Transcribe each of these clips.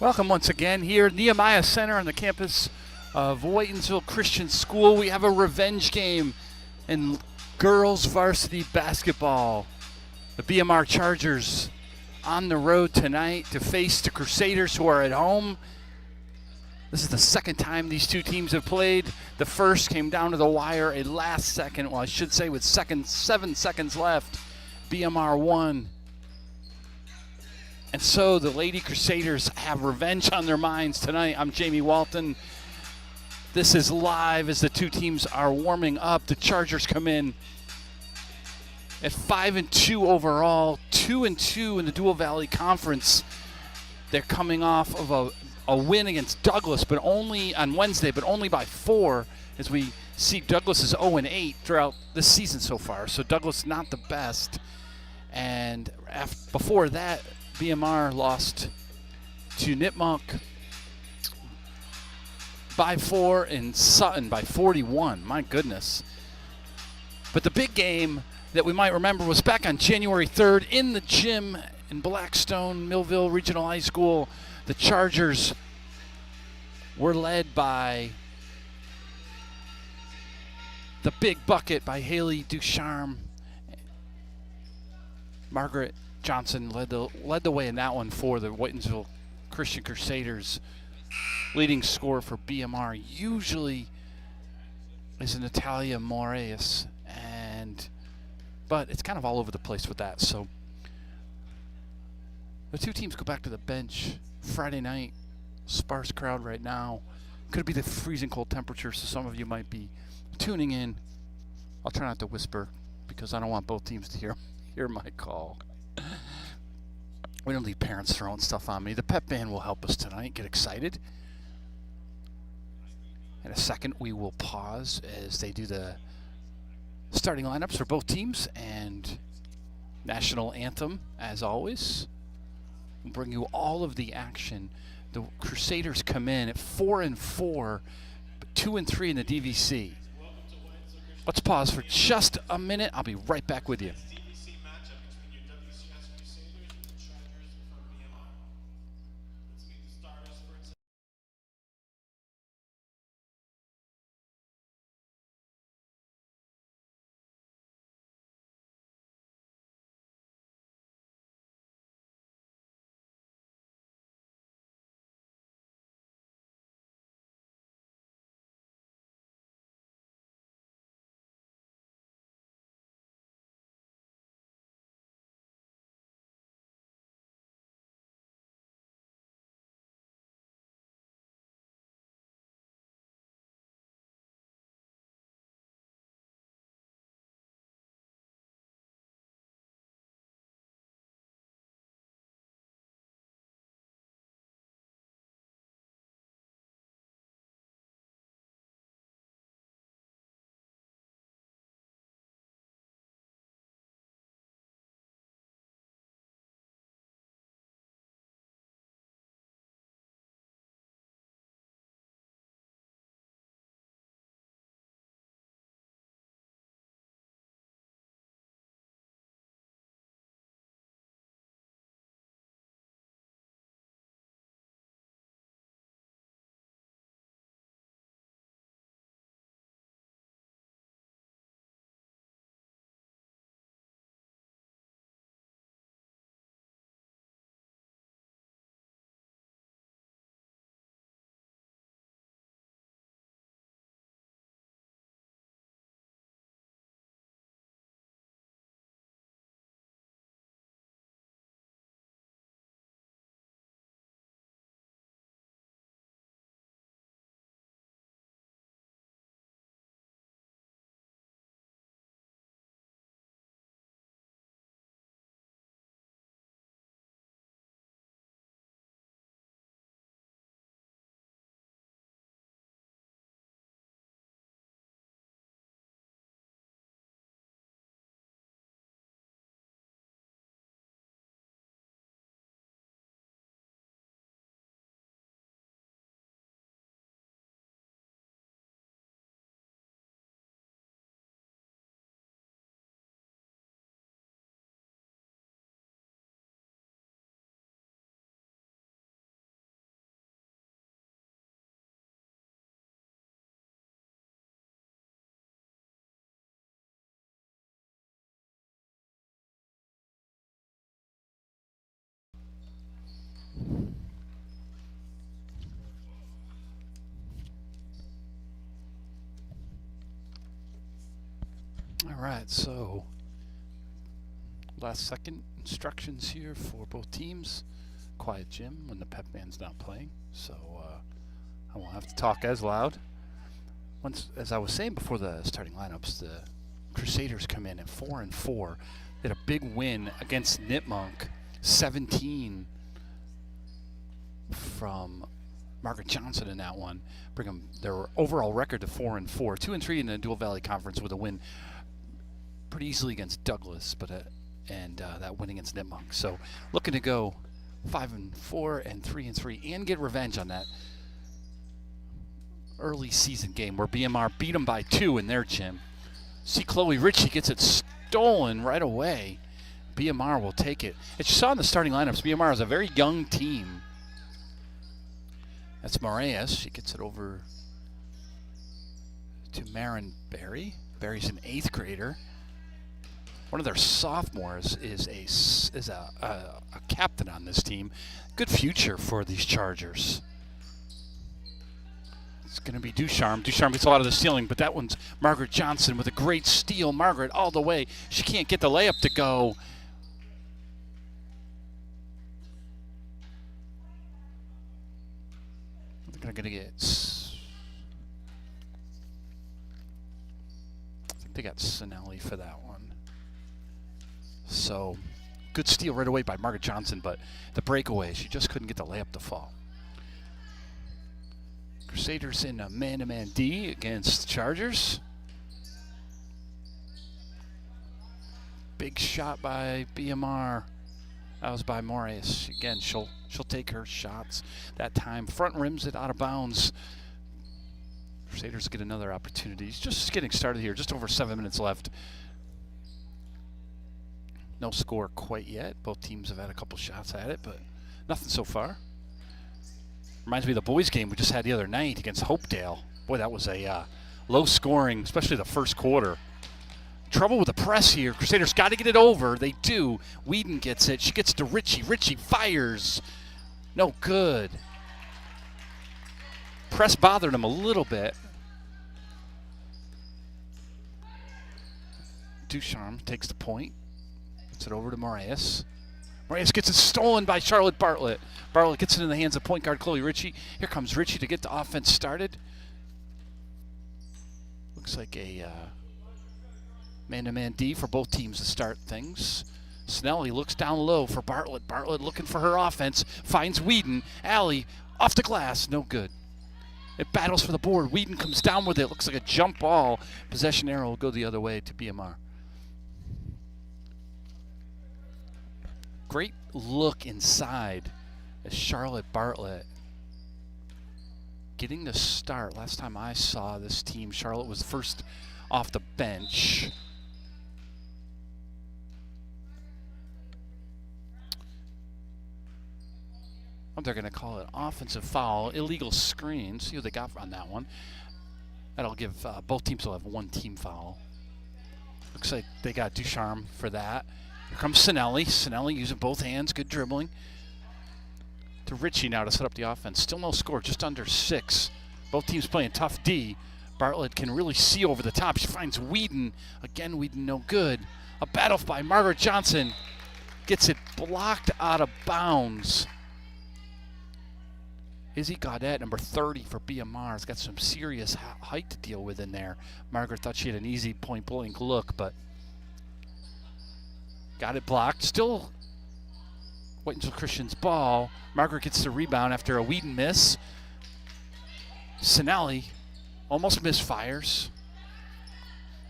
Welcome once again here at Nehemiah Center on the campus of Whitensville Christian School. We have a revenge game in girls varsity basketball. The BMR Chargers on the road tonight to face the Crusaders, who are at home. This is the second time these two teams have played. The first came down to the wire a last second, well, I should say with 7 seconds left. BMR won. And so the Lady Crusaders have revenge on their minds tonight. I'm Jamie Walton. This is live as the two teams are warming up. The Chargers come in at 5-2 overall, 2-2 in the Dual Valley Conference. They're coming off of a win against Douglas, but only on Wednesday, but only by 4, as we see Douglas is 0-8 throughout this season so far. So Douglas not the best. And before that, BMR lost to Nipmuc by 4 and Sutton by 41. My goodness. But the big game that we might remember was back on January 3rd in the gym in Blackstone, Millville Regional High School. The Chargers were led by the big bucket by Haley Ducharme. Margaret Johnson led the way in that one for the Whitensville Christian Crusaders. Leading scorer for BMR usually is Natalia Moraes, but it's kind of all over the place with that. So the two teams go back to the bench Friday night. Sparse crowd right now. Could be the freezing cold temperature, so some of you might be tuning in. I'll try not to whisper because I don't want both teams to hear my call. We don't need parents throwing stuff on me. The pep band will help us tonight. Get excited. In a second, we will pause as they do the starting lineups for both teams and national anthem, as always. We'll bring you all of the action. The Crusaders come in at 4-4, but 2-3 in the DVC. Let's pause for just a minute. I'll be right back with you. All right, so last second instructions here for both teams. Quiet gym when the pep band's not playing, so I won't have to talk as loud. Once, as I was saying before the starting lineups, the Crusaders come in at 4-4. They had a big win against Nipmunk, 17 from Margaret Johnson in that one. Bring them their overall record to 4-4, 2-3 in the Dual Valley Conference with a win pretty easily against Douglas, but that win against Nipmunk. So looking to go 5-4 and 3-3 and get revenge on that early season game where BMR beat them by 2 in their gym. See, Chloe Ritchie gets it stolen right away. BMR will take it. As you saw in the starting lineups, BMR is a very young team. That's Moraes. She gets it over to Marin Berry. Berry's an 8th grader. One of their sophomores is a captain on this team. Good future for these Chargers. It's going to be Ducharme. Ducharme gets a lot of the stealing, but that one's Margaret Johnson with a great steal. Margaret all the way. She can't get the layup to go. They're going to get... I think they got Sinelli for that one. So, good steal right away by Margaret Johnson, but the breakaway, she just couldn't get the layup to fall. Crusaders in a man-to-man D against Chargers. Big shot by BMR. That was by Moraes. Again, she'll take her shots that time. Front rims it out of bounds. Crusaders get another opportunity. It's just getting started here. Just over 7 minutes left. No score quite yet. Both teams have had a couple shots at it, but nothing so far. Reminds me of the boys' game we just had the other night against Hopedale. Boy, that was a low scoring, especially the first quarter. Trouble with the press here. Crusaders got to get it over. They do. Whedon gets it. She gets to Ritchie. Ritchie fires. No good. Press bothered him a little bit. Ducharme takes the point. Gets it over to Moraes. Moraes gets it stolen by Charlotte Bartlett. Bartlett gets it in the hands of point guard Chloe Ritchie. Here comes Ritchie to get the offense started. Looks like a man-to-man D for both teams to start things. Snelly looks down low for Bartlett. Bartlett looking for her offense. Finds Whedon. Alley off the glass. No good. It battles for the board. Whedon comes down with it. Looks like a jump ball. Possession arrow will go the other way to BMR. Great look inside as Charlotte Bartlett getting the start. Last time I saw this team, Charlotte was first off the bench. They're going to call it offensive foul, illegal screen. See what they got on that one. That'll give both teams will have one team foul. Looks like they got Ducharme for that. Here comes Sinelli. Sinelli using both hands, good dribbling. To Ritchie now to set up the offense. Still no score, just under 6. Both teams playing tough D. Bartlett can really see over the top. She finds Whedon. Again, Whedon no good. A battle by Margaret Johnson. Gets it blocked out of bounds. Izzy Gaudette, number 30 for BMR, has got some serious height to deal with in there. Margaret thought she had an easy point-blank look, but got it blocked. Still waiting until Christian's ball. Margaret gets the rebound after a Whedon miss. Sinelli almost misfires.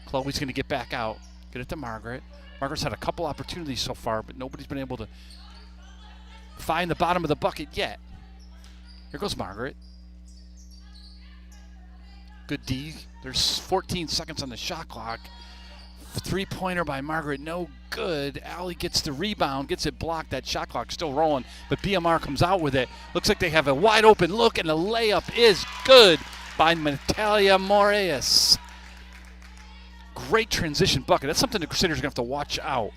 Chloe's going to get back out. Get it to Margaret. Margaret's had a couple opportunities so far, but nobody's been able to find the bottom of the bucket yet. Here goes Margaret. Good D. There's 14 seconds on the shot clock. Three-pointer by Margaret, no good. Allie gets the rebound, gets it blocked. That shot clock's still rolling, but BMR comes out with it. Looks like they have a wide open look, and the layup is good by Natalia Moraes. Great transition bucket. That's something the Crusaders are going to have to watch out.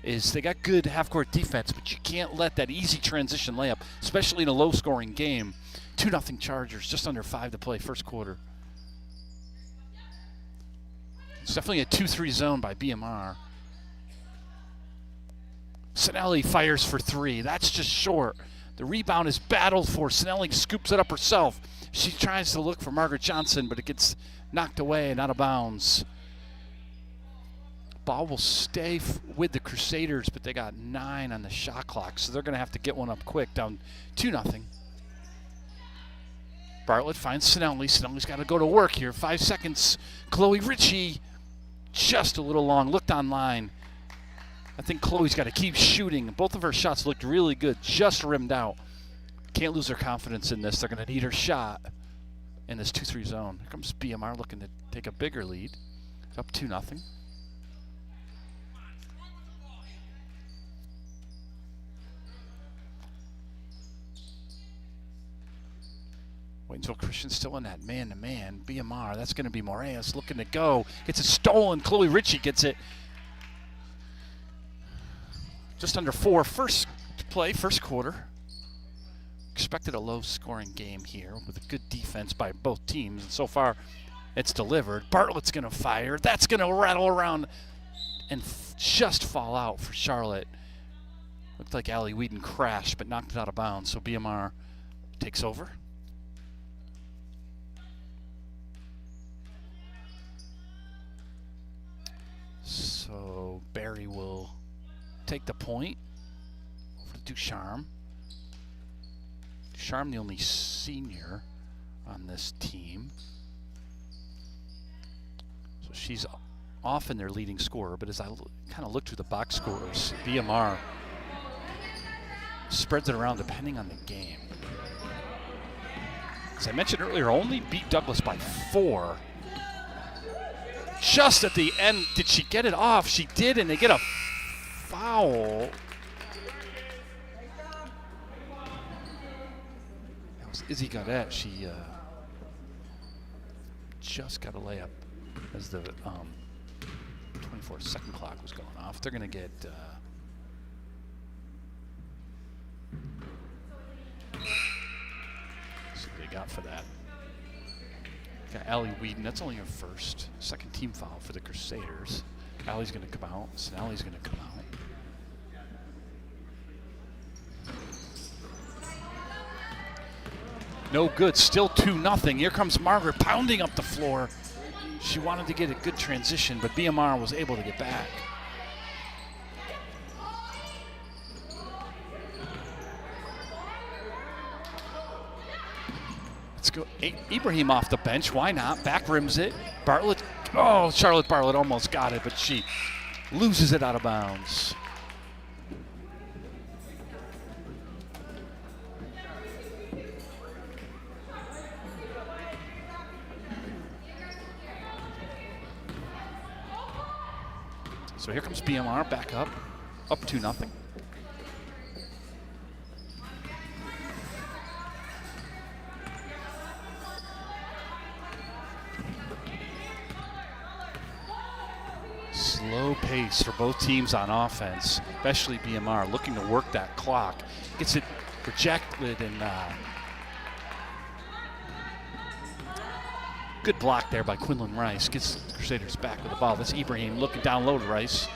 Is they got good half-court defense, but you can't let that easy transition layup, especially in a low-scoring game. 2-0 Chargers, just under 5 to play, first quarter. It's definitely a 2-3 zone by BMR. Sinelli fires for 3. That's just short. The rebound is battled for. Sinelli scoops it up herself. She tries to look for Margaret Johnson, but it gets knocked away and out of bounds. Ball will stay with the Crusaders, but they got 9 on the shot clock, so they're going to have to get one up quick, down 2-0. Bartlett finds Sinelli. Sinelli's got to go to work here. 5 seconds. Chloe Ritchie, just a little long. Looked online. I think Chloe's got to keep shooting. Both of her shots looked really good, just rimmed out. Can't lose her confidence in this. They're going to need her shot in this 2-3 zone. Here comes BMR looking to take a bigger lead. It's up 2-0. Wait until Christian's still in that man-to-man. BMR, that's going to be Moraes looking to go. Gets it stolen. Chloe Ritchie gets it. Just under 4. First play, first quarter. Expected a low-scoring game here with a good defense by both teams. And so far, it's delivered. Bartlett's going to fire. That's going to rattle around and just fall out for Charlotte. Looked like Allie Whedon crashed, but knocked it out of bounds. So BMR takes over. So Barry will take the point over to Ducharme. Ducharme, the only senior on this team. So she's often their leading scorer, but as I kind of look through the box scores, BMR spreads it around depending on the game. As I mentioned earlier, only beat Douglas by 4. Just at the end, did she get it off? She did, and they get a foul. That was Izzy Gaudette. She just got a layup as the 24-second clock was going off. They're going to get see what they got for that. Got Allie Whedon. That's only her second team foul for the Crusaders. Allie's going to come out. Sinelli's going to come out. No good. Still 2-0. Here comes Margaret pounding up the floor. She wanted to get a good transition, but BMR was able to get back. Let's go. Ibrahim off the bench. Why not? Back rims it. Bartlett. Oh, Charlotte Bartlett almost got it, but she loses it out of bounds. So here comes BMR back up 2-0. Slow pace for both teams on offense, especially BMR looking to work that clock. Gets it rejected and good block there by Quinlan Rice. Gets the Crusaders back with the ball. That's Ibrahim looking down low to Rice.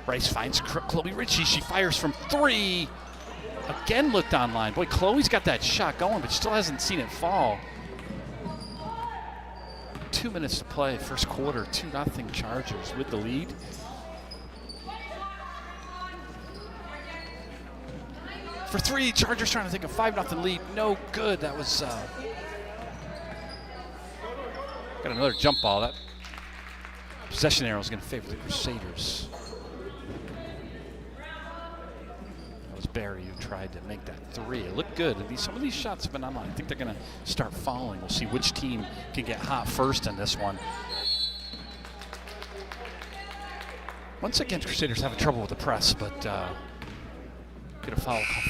Rice finds Chloe Ritchie. She fires from 3. Again looked online. Boy, Chloe's got that shot going, but still hasn't seen it fall. 2 minutes to play, first quarter, 2-0 Chargers with the lead. For 3, Chargers trying to take a 5-0 lead. No good. That was got another jump ball. That possession arrow is going to favor the Crusaders. That was Barry who tried to make that 3. It looked good. Some of these shots have been online. I think they're going to start falling. We'll see which team can get hot first in this one. Once again, Crusaders having trouble with the press, but get a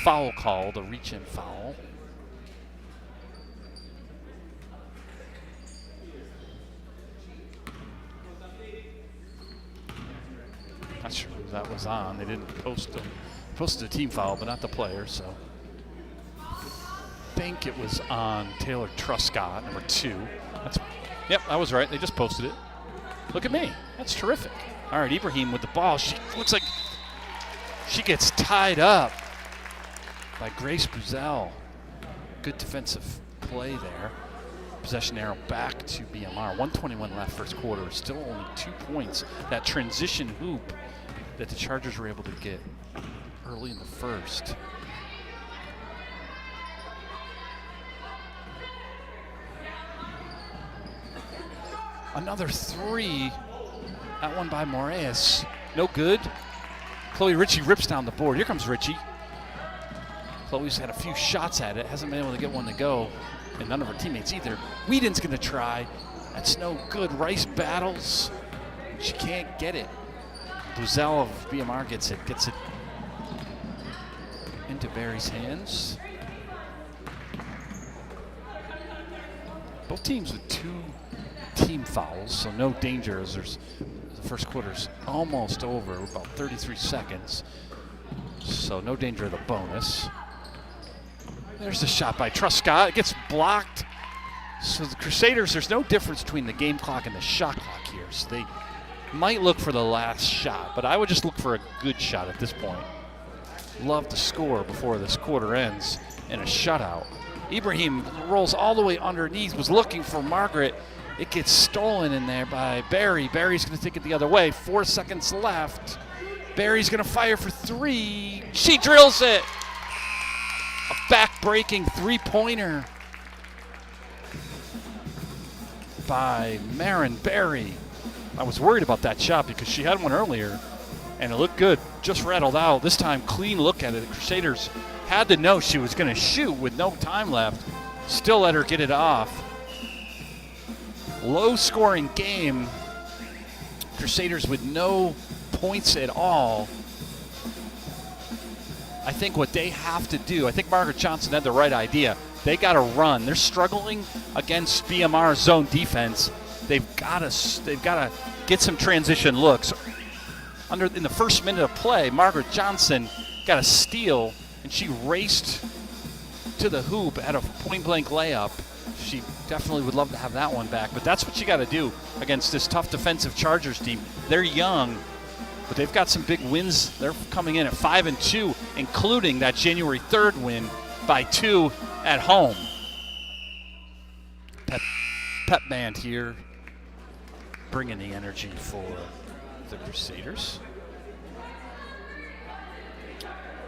foul called, a reach-in foul. Not sure who that was on. They didn't posted a team foul, but not the player, so. I think it was on Taylor Truscott, number 2. Yep, I was right. They just posted it. Look at me. That's terrific. All right, Ibrahim with the ball. She looks like she gets tied up by Grace Buzel. Good defensive play there. Possession arrow back to BMR. 1:21 left first quarter. Still only 2 points. That transition hoop that the Chargers were able to get early in the first. Another three. That one by Moraes. No good. Chloe Ritchie rips down the board. Here comes Ritchie. Chloe's had a few shots at it. Hasn't been able to get one to go. And none of her teammates either. Whedon's going to try. That's no good. Rice battles. She can't get it. Buzel of BMR gets it. Gets it into Barry's hands. Both teams with 2 team fouls, so no danger as the first quarter's almost over, about 33 seconds. So no danger of the bonus. There's the shot by Truscott. It gets blocked. So the Crusaders, there's no difference between the game clock and the shot clock here. So they might look for the last shot, but I would just look for a good shot at this point. Love to score before this quarter ends in a shutout. Ibrahim rolls all the way underneath, was looking for Margaret. It gets stolen in there by Barry. Barry's going to take it the other way. 4 seconds left. Barry's going to fire for 3. She drills it. A back-breaking three-pointer by Marin Barry. I was worried about that shot because she had one earlier, and it looked good. Just rattled out. This time, clean look at it. The Crusaders had to know she was going to shoot with no time left. Still let her get it off. Low-scoring game. Crusaders with no points at all. I think what they have to do, I think Margaret Johnson had the right idea. They got to run. They're struggling against BMR's zone defense. They've got to get some transition looks. In the first minute of play, Margaret Johnson got a steal, and she raced to the hoop at a point-blank layup. She definitely would love to have that one back, but that's what you got to do against this tough defensive Chargers team. They're young, but they've got some big wins. They're coming in at 5-2, including that January 3rd win by 2 at home. Pep band here, bringing the energy for the Crusaders.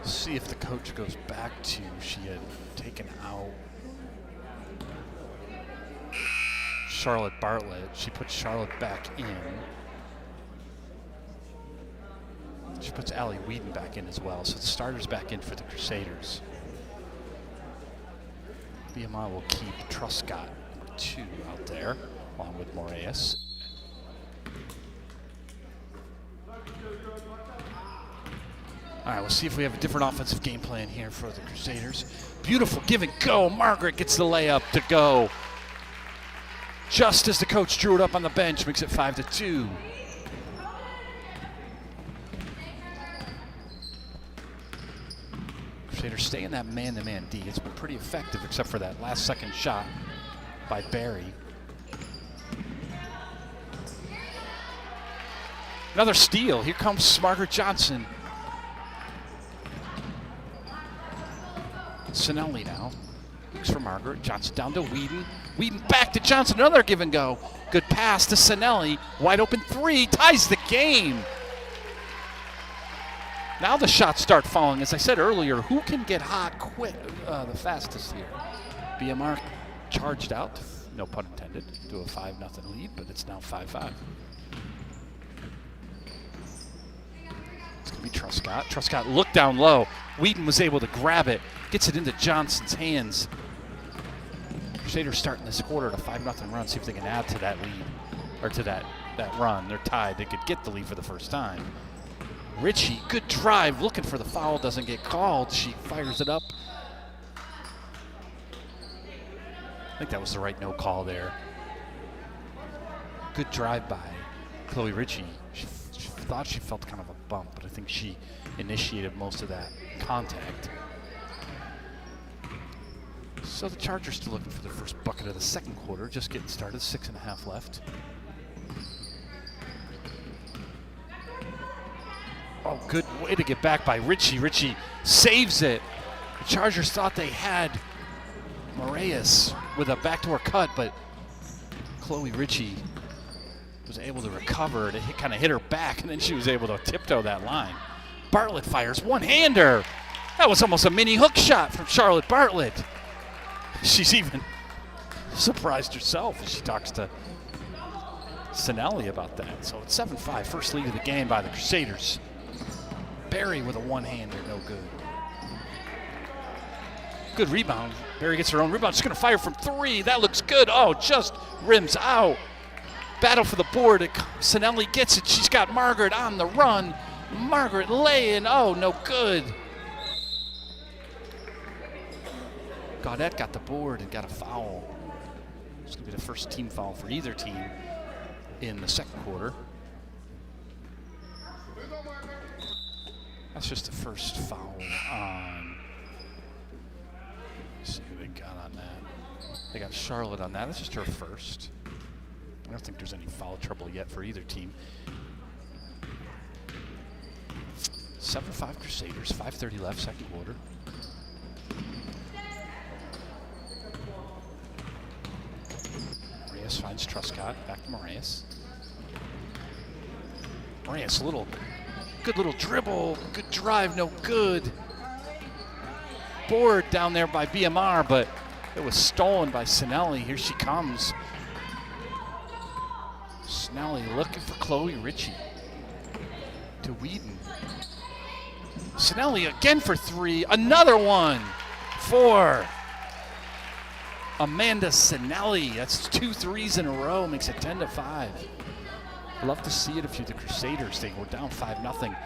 See if the coach goes back to, she had taken out Charlotte Bartlett. She puts Charlotte back in. She puts Allie Whedon back in as well. So the starter's back in for the Crusaders. BMR will keep Truscott 2 out there, along with Moraes. All right, we'll see if we have a different offensive game plan here for the Crusaders. Beautiful give and go. Margaret gets the layup to go. Just as the coach drew it up on the bench, makes it 5-2. Crusaders stay in that man-to-man D. It's been pretty effective, except for that last second shot by Barry. Another steal. Here comes Margaret Johnson. Sinelli now. Looks for Margaret. Johnson down to Whedon. Whedon back to Johnson. Another give and go. Good pass to Sinelli. Wide open 3. Ties the game. Now the shots start falling. As I said earlier, who can get hot quick the fastest here? BMR charged out, no pun intended, to a 5-0 lead, but it's now 5-5. It's going to be Truscott. Truscott looked down low. Whedon was able to grab it, gets it into Johnson's hands. Crusaders starting this quarter at a 5-0 run, see if they can add to that lead, or to that run. They're tied. They could get the lead for the first time. Ritchie, good drive, looking for the foul, doesn't get called. She fires it up. I think that was the right no call there. Good drive by Chloe Ritchie. She thought she felt kind of a bump, but I think she initiated most of that contact. So the Chargers still looking for the first bucket of the second quarter, just getting started, 6.5 left. Oh, good way to get back by Ritchie. Ritchie saves it. The Chargers thought they had Moraes with a backdoor cut, but Chloe Ritchie was able to recover. It kind of hit her back, and then she was able to tiptoe that line. Bartlett fires one-hander. That was almost a mini hook shot from Charlotte Bartlett. She's even surprised herself as she talks to Sinelli about that. So it's 7-5, first lead of the game by the Crusaders. Barry with a one-hander, no good. Good rebound. Barry gets her own rebound. She's going to fire from three. That looks good. Oh, just rims out. Battle for the board. Sinelli gets it. She's got Margaret on the run. Margaret laying. Oh, no good. Gaudette got the board and got a foul. It's going to be the first team foul for either team in the second quarter. That's just the first foul on. Let's see who they got on that. They got Charlotte on that. That's just her first. I don't think there's any foul trouble yet for either team. 7-5 Crusaders, 5:30 left, second quarter. Moraes finds Truscott, back to Moraes. Moraes, good little dribble, good drive, no good. Board down there by BMR, but it was stolen by Sinelli. Here she comes. Sinelli looking for Chloe Ritchie. To Whedon. Sinelli again for three. Another one for Amanda Sinelli. That's 2 threes in a row, makes it 10-5. Love to see it if you're the Crusaders. They were down 5-0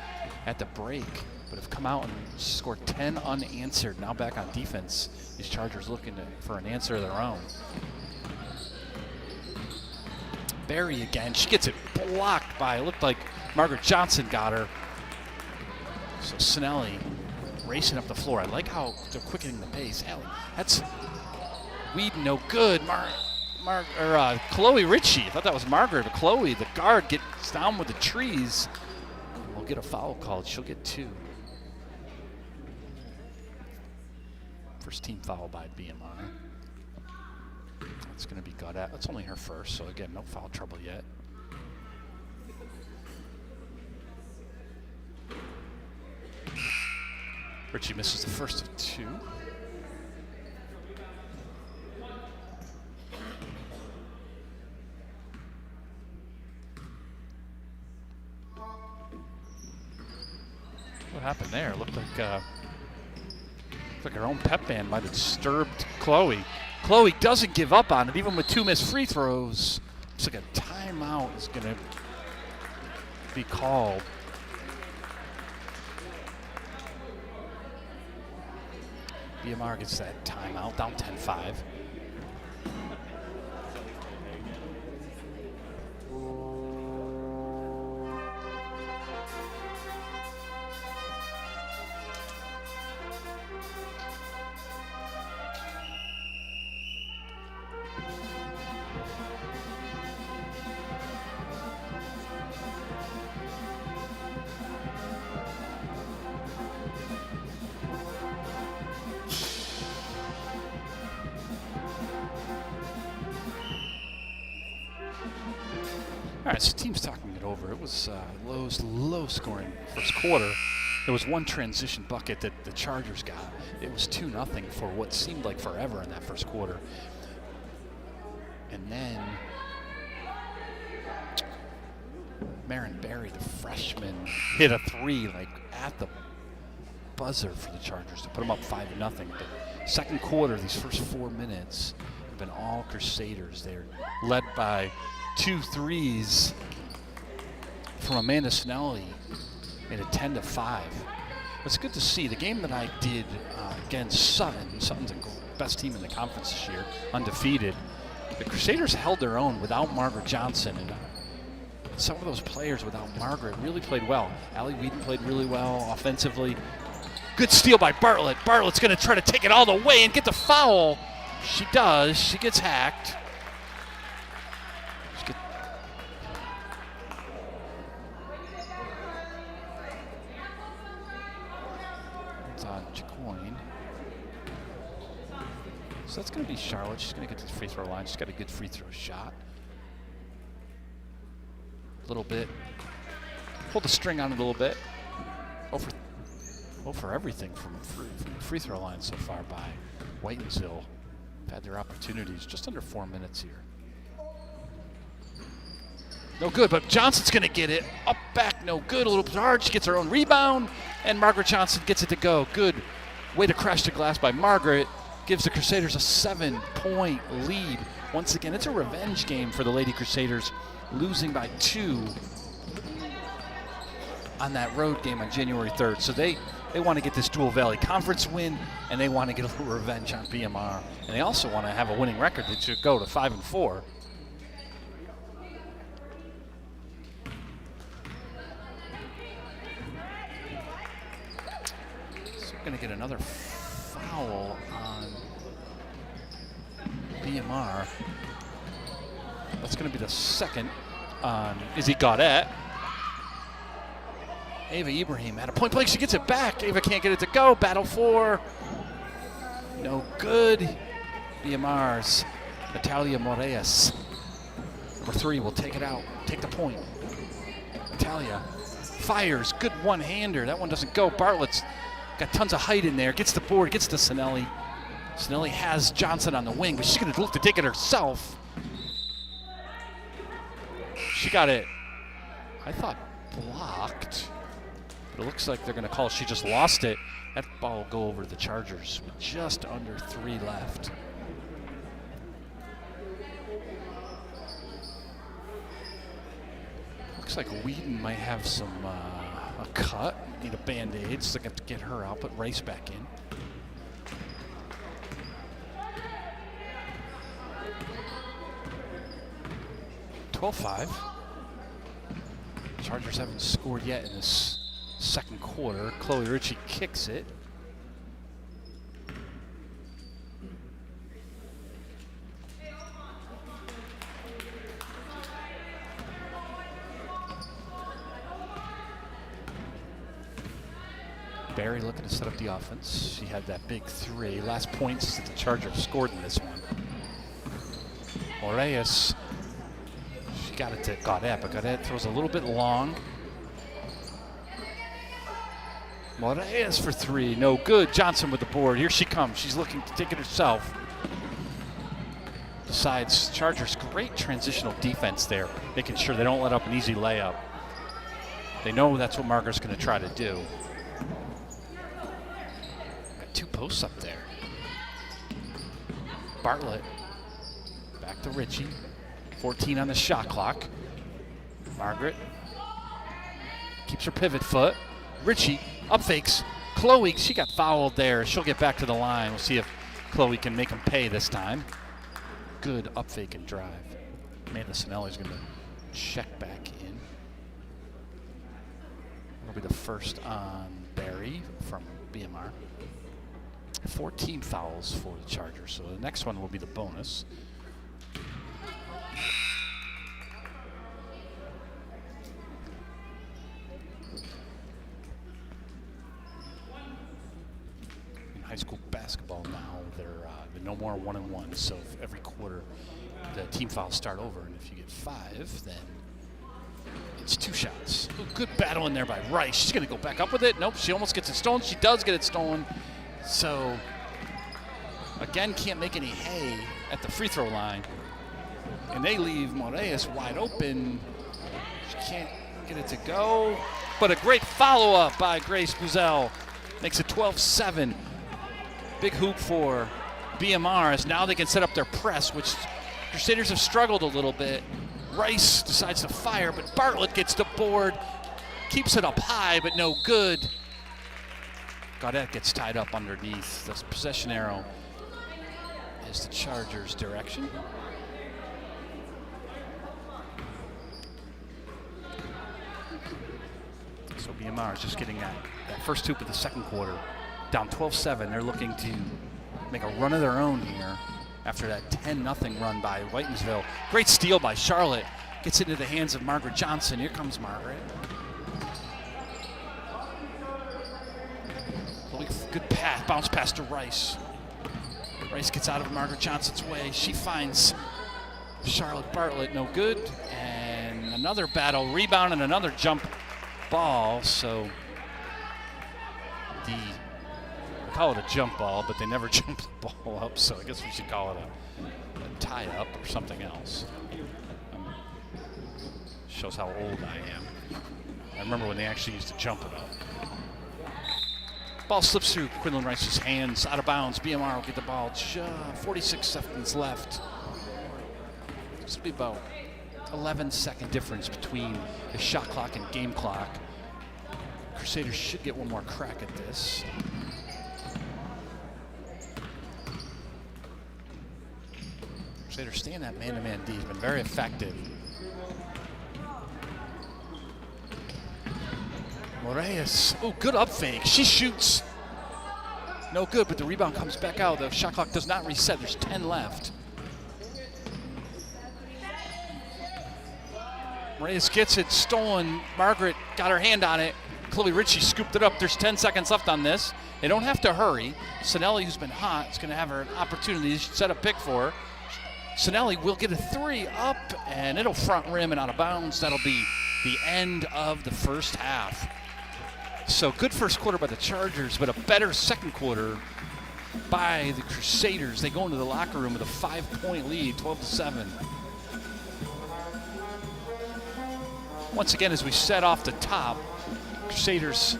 at the break, but have come out and scored 10 unanswered. Now back on defense. These Chargers looking for an answer of their own. Barry again. She gets it blocked by, it looked like Margaret Johnson got her. So Sinelli racing up the floor. I like how they're quickening the pace. That's Whedon, no good. Chloe Ritchie. I thought that was Margaret, but Chloe, the guard, gets down with the trees. We'll get a foul called. She'll get 2. First team foul by BMR. It's going to be Gaudette. That's only her first, so again, no foul trouble yet. Ritchie misses the first of 2. What happened there? It looked like her own pep band might have disturbed Chloe. Chloe doesn't give up on it, even with 2 missed free throws. Looks like a timeout is going to be called. BMR gets that timeout, down 10-5. All right, so team's talking it over. It was low scoring first quarter. There was one transition bucket that the Chargers got. It was 2-0 for what seemed like forever in that first quarter. And then Marin Barry, the freshman, hit a 3 like at the buzzer for the Chargers to put them up 5-0. But second quarter, these first 4 minutes have been all Crusaders. They're led by 2 threes from Amanda Sinelli, made it 10-5. It's good to see. The game that I did against Sutton's the best team in the conference this year, undefeated. The Crusaders held their own without Margaret Johnson, and some of those players without Margaret really played well. Allie Whedon played really well offensively. Good steal by Bartlett. Bartlett's going to try to take it all the way and get the foul. She does. She gets hacked. So that's going to be Charlotte. She's going to get to the free throw line. She's got a good free throw shot. A little bit. Pull the string on it a little bit. For everything from the free throw line so far by Whitensville. Had their opportunities. Just under 4 minutes here. No good, but Johnson's going to get it. Up, back, no good. A little bit hard. She gets her own rebound, and Margaret Johnson gets it to go. Good way to crash the glass by Margaret. Gives the Crusaders a 7-point lead. Once again, it's a revenge game for the Lady Crusaders, losing by 2 on that road game on January 3rd. So they want to get this Dual Valley Conference win, and they want to get a little revenge on BMR. And they also want to have a winning record that should go to 5-4. Going to get another foul on BMR. That's going to be the second on Izzy Gaudet. Ava Ibrahim had a point blank. She gets it back. Ava can't get it to go. Battle for. No good. BMR's Natalia Moraes. Number 3 will take it out. Take the point. Natalia fires. Good one-hander. That one doesn't go. Bartlett's got tons of height in there. Gets the board. Gets to Sinelli. Sinelli has Johnson on the wing, but she's going to look to take it herself. She got it, I thought, blocked. But it looks like they're going to call. She just lost it. That ball will go over to the Chargers with just under 3 left. Looks like Wheaton might have some a cut. Need a Band-Aid, so they have to get her out. Put Rice back in. (12-5). Chargers haven't scored yet in this second quarter. Chloe Ritchie kicks it. Barry looking to set up the offense. She had that big 3. Last points that the Chargers scored in this one. Moraes, she got it to Gaudet, but Gaudet throws a little bit long. Moraes for 3, no good. Johnson with the board. Here she comes. She's looking to take it herself. Besides, Chargers, great transitional defense there, making sure they don't let up an easy layup. They know that's what Margaret's going to try to do. 2 posts up there. Bartlett back to Ritchie. 14 on the shot clock. Margaret keeps her pivot foot. Ritchie up fakes. Chloe, she got fouled there. She'll get back to the line. We'll see if Chloe can make them pay this time. Good up fake and drive. Amanda Sinelli's going to check back in. It'll be the first on Barry from BMR. 14 fouls for the Chargers, so the next one will be the bonus. In high school basketball now, they're no more 1-and-1, so every quarter the team fouls start over, and if you get 5, then it's 2 shots. Ooh, good battle in there by Rice. She's going to go back up with it. Nope, she almost gets it stolen. She does get it stolen. So, again, can't make any hay at the free throw line. And they leave Moraes wide open. She can't get it to go. But a great follow-up by Grace Buzel. Makes it 12-7. Big hoop for BMR as now they can set up their press, which Crusaders have struggled a little bit. Rice decides to fire, but Bartlett gets the board. Keeps it up high, but no good. Gaudet gets tied up underneath. The possession arrow is the Chargers' direction. So BMR is just getting that first hoop of the second quarter. Down 12-7. They're looking to make a run of their own here after that 10-0 run by Whitensville. Great steal by Charlotte. Gets into the hands of Margaret Johnson. Here comes Margaret. Good pass, bounce pass to Rice. Rice gets out of Margaret Johnson's way. She finds Charlotte Bartlett, no good. And another battle, rebound and another jump ball. So we call it a jump ball, but they never jump the ball up. So I guess we should call it a tie up or something else. Shows how old I am. I remember when they actually used to jump it up. Ball slips through Quinlan Rice's hands, out of bounds. BMR will get the ball. 46 seconds left. This will be about 11-second difference between the shot clock and game clock. Crusaders should get one more crack at this. Crusaders staying that man-to-man D has been very effective. Moraes, oh, good up fake. She shoots. No good, but the rebound comes back out. The shot clock does not reset. There's 10 left. Moraes gets it stolen. Margaret got her hand on it. Chloe Ritchie scooped it up. There's 10 seconds left on this. They don't have to hurry. Sinelli, who's been hot, is going to have her an opportunity to set a pick for her. Sinelli will get a three up, and it'll front rim and out of bounds. That'll be the end of the first half. So good first quarter by the Chargers, but a better second quarter by the Crusaders. They go into the locker room with a 5-point lead, 12-7. Once again, as we set off the top, Crusaders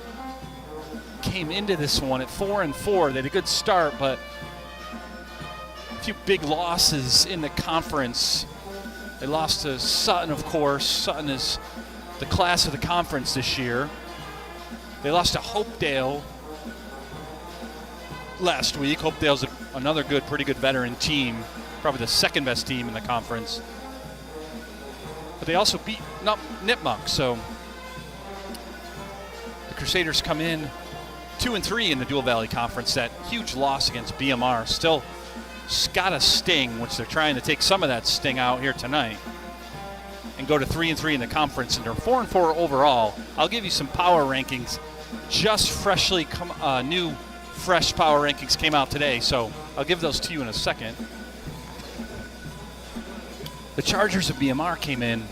came into this one at 4-4. They had a good start, but a few big losses in the conference. They lost to Sutton, of course. Sutton is the class of the conference this year. They lost to Hopedale last week. Hopedale's another pretty good veteran team, probably the second best team in the conference. But they also beat Nipmuc, so the Crusaders come in 2-3 in the Dual Valley Conference. That huge loss against BMR still got a sting, which they're trying to take some of that sting out here tonight and go to 3-3 in the conference, and they're 4-4 overall. I'll give you some power rankings. Just freshly new fresh power rankings came out today, so I'll give those to you in a second. The Chargers of BMR came in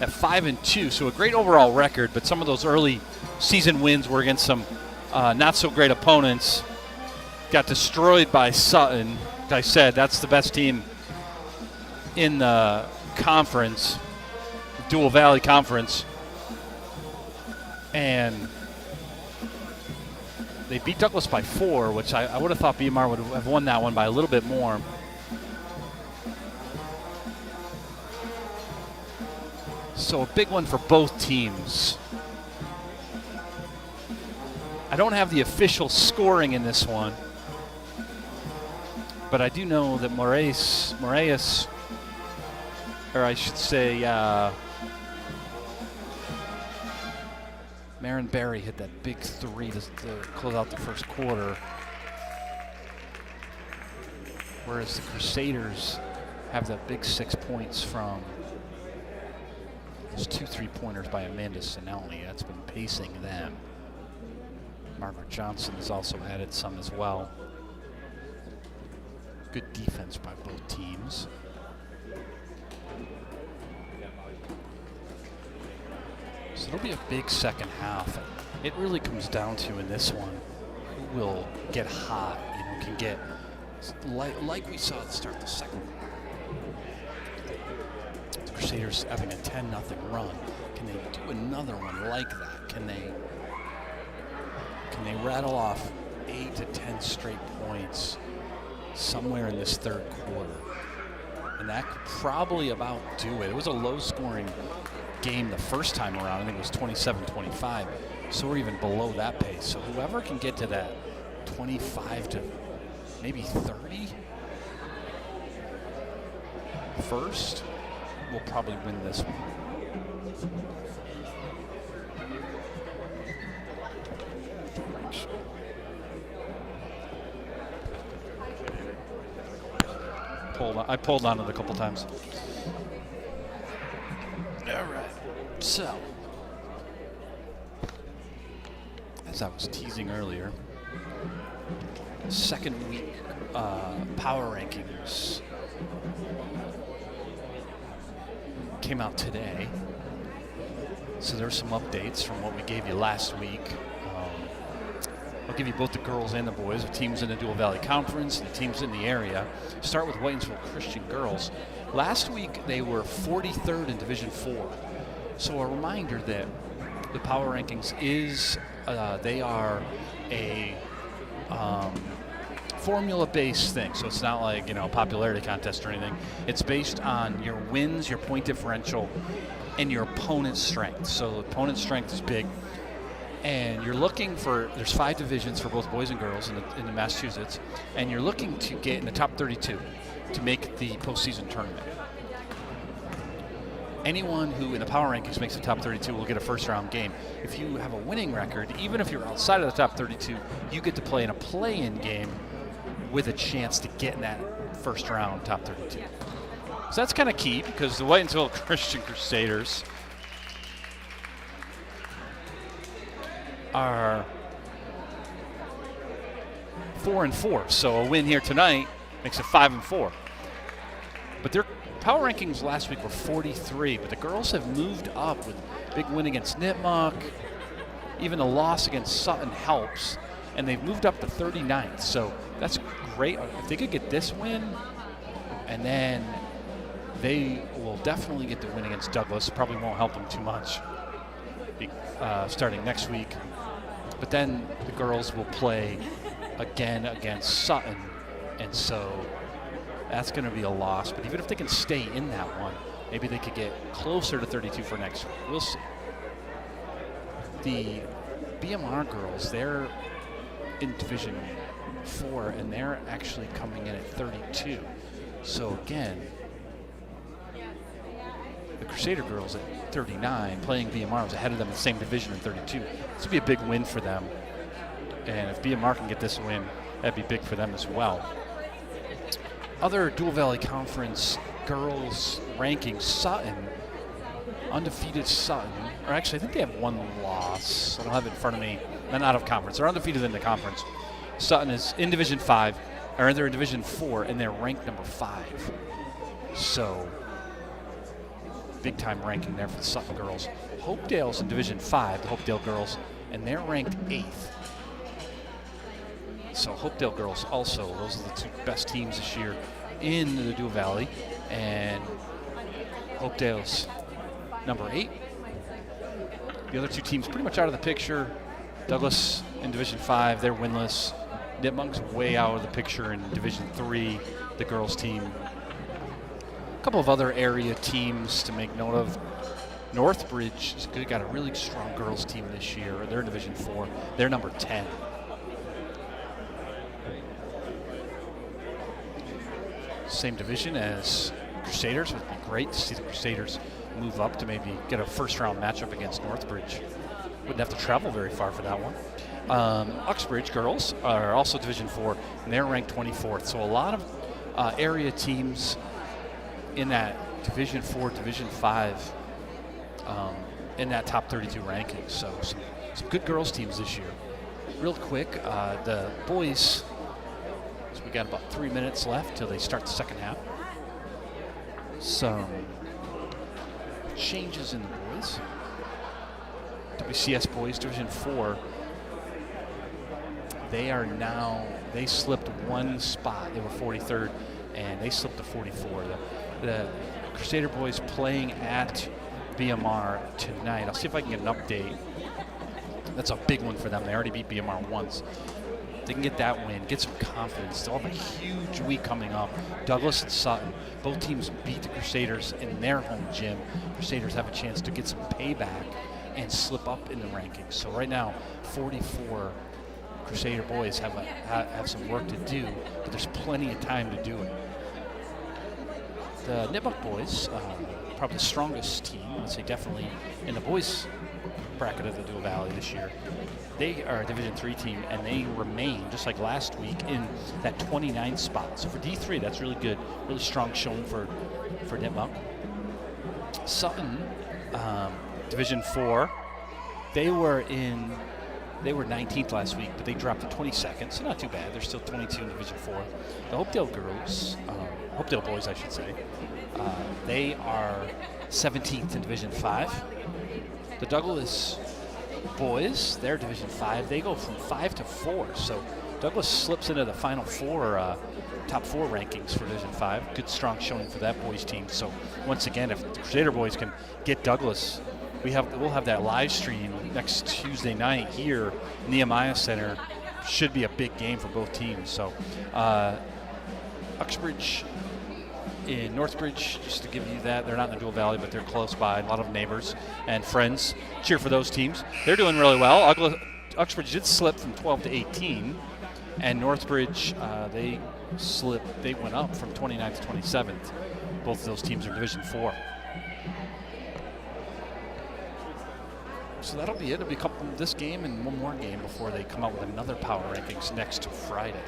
at 5-2, so a great overall record, but some of those early season wins were against some not so great opponents. Got destroyed by Sutton. Like I said, that's the best team in the conference, Dual Valley Conference. And they beat Douglas by 4, which I would have thought BMR would have won that one by a little bit more. So a big one for both teams. I don't have the official scoring in this one, but I do know that Moraes, or I should say Marin Berry hit that big three to close out the first quarter, whereas the Crusaders have that big 6 points from those 2 3-pointers by Amanda Sinelli. That's been pacing them. Margaret Johnson has also added some as well. Good defense by both teams. So it'll be a big second half. It really comes down to, in this one, who will get hot, can get, like we saw at the start of the second. The Crusaders having a 10-0 run. Can they do another one like that? Can they rattle off 8 to 10 straight points somewhere in this third quarter? And that could probably about do it. It was a low-scoring game the first time around. I think it was 27-25. So we're even below that pace. So whoever can get to that 25 to maybe 30 first will probably win this one. I pulled on it a couple times. All right. So, as I was teasing earlier, second week power rankings came out today. So there's some updates from what we gave you last week. I'll give you both the girls and the boys, the teams in the Dual Valley Conference and the teams in the area. Start with Whitensville Christian girls. Last week they were 43rd in Division 4. So a reminder that the power rankings is, they are a formula-based thing. So it's not like, a popularity contest or anything. It's based on your wins, your point differential, and your opponent's strength. So opponent's strength is big. And you're looking for, there's 5 divisions for both boys and girls in the Massachusetts, and you're looking to get in the top 32 to make the postseason tournament. Anyone who in the power rankings makes the top 32 will get a first round game. If you have a winning record, even if you're outside of the top 32, you get to play in a play-in game with a chance to get in that first round top 32. So that's kind of key, because the Whitensville Christian Crusaders are 4-4. So a win here tonight makes it 5-4. But their power rankings last week were 43, but the girls have moved up with big win against Nipmuc. Even a loss against Sutton helps, and they've moved up to 39th. So that's great. If they could get this win, and then they will definitely get the win against Douglas. Probably won't help them too much starting next week. But then the girls will play again against Sutton, and so that's going to be a loss. But even if they can stay in that one, maybe they could get closer to 32 for next week. We'll see. The BMR girls, they're in Division 4, and they're actually coming in at 32. So again, the Crusader girls at 39, playing BMR was ahead of them in the same division in 32. This would be a big win for them. And if BMR can get this win, that'd be big for them as well. Other Dual Valley Conference girls rankings, Sutton, undefeated Sutton, or actually I think they have one loss. I don't have it in front of me. They're not out of conference. They're undefeated in the conference. Sutton is in Division 5, or they're in Division 4, and they're ranked number 5. So big time ranking there for the Sutton girls. Hopedale's in Division 5, the Hopedale girls, and they're ranked 8th. So Hopedale girls also, those are the 2 best teams this year in the Dual Valley, and Hopedale's number 8. The other 2 teams pretty much out of the picture. Douglas in Division 5, they're winless. Nipmuc's way out of the picture in Division 3, the girls team. A couple of other area teams to make note of. Northbridge has got a really strong girls team this year. They're in Division 4. They're number 10. Same division as Crusaders. Would be great to see the Crusaders move up to maybe get a first round matchup against Northbridge. Wouldn't have to travel very far for that one. Uxbridge girls are also Division 4, and they're ranked 24th. So a lot of area teams in that Division 4, Division 5, in that top 32 rankings. So some good girls teams this year. Real quick, the boys, so we got about 3 minutes left till they start the second half. Some changes in the boys. WCS boys, Division 4, they slipped 1 spot. They were 43rd, and they slipped to 44. The Crusader boys playing at BMR tonight. I'll see if I can get an update. That's a big one for them. They already beat BMR once. They can get that win, get some confidence. They'll have a huge week coming up. Douglas and Sutton, both teams beat the Crusaders in their home gym. Crusaders have a chance to get some payback and slip up in the rankings. So right now, 44 Crusader boys have some work to do, but there's plenty of time to do it. The Nipmuc boys, probably the strongest team, I'd say definitely in the boys bracket of the Dual Valley this year. They are a Division 3 team, and they remain, just like last week, in that 29th spot. So for D3, that's really good, really strong showing for Nipmuc. Sutton, Division 4, they were in They were 19th last week, but they dropped to 22nd, so not too bad. They're still 22 in Division 4. The Hopedale girls, Hopedale boys, I should say, they are 17th in Division 5. The Douglas boys, they're Division 5. They go from 5 to 4, so Douglas slips into the final four, top 4 rankings for Division 5. Good, strong showing for that boys team. So once again, if the Crusader boys can get Douglas, we'll have that live stream next Tuesday night here, Nehemiah Center. Should be a big game for both teams. So Uxbridge in Northbridge, just to give you that, they're not in the Jewel Valley, but they're close by. A lot of neighbors and friends cheer for those teams. They're doing really well. Uxbridge did slip from 12 to 18, and Northbridge, they went up from 29th to 27th. Both of those teams are Division 4. So that'll be it. It'll be this game and one more game before they come out with another power rankings next Friday.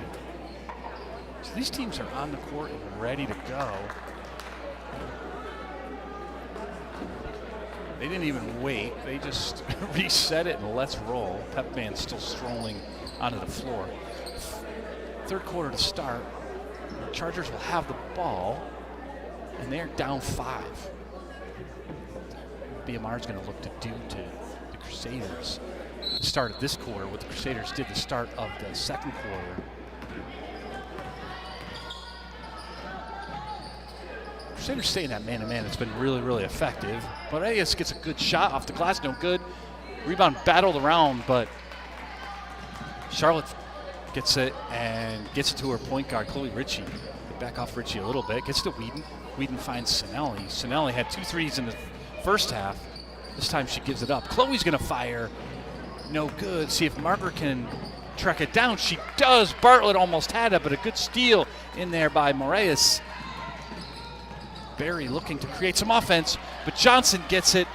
So these teams are on the court and ready to go. They didn't even wait. They just reset it and let's roll. Pep band's still strolling onto the floor. Third quarter to start. The Chargers will have the ball, and they're down 5. BMR is going to look to do to the Crusaders the start of this quarter, what the Crusaders did the start of the second quarter. Crusaders stay in that man-to-man. It's been really, really effective. But Reyes gets a good shot off the glass, no good. Rebound battled around, but Charlotte gets it and gets it to her point guard, Chloe Ritchie. They back off Ritchie a little bit, gets to Whedon. Whedon finds Sinelli. Sinelli had 2 threes in the first half. This time she gives it up. Chloe's gonna fire, no good. See if Margaret can track it down. She does. Bartlett almost had it, but a good steal in there by Moraes. Barry looking to create some offense, but Johnson gets it.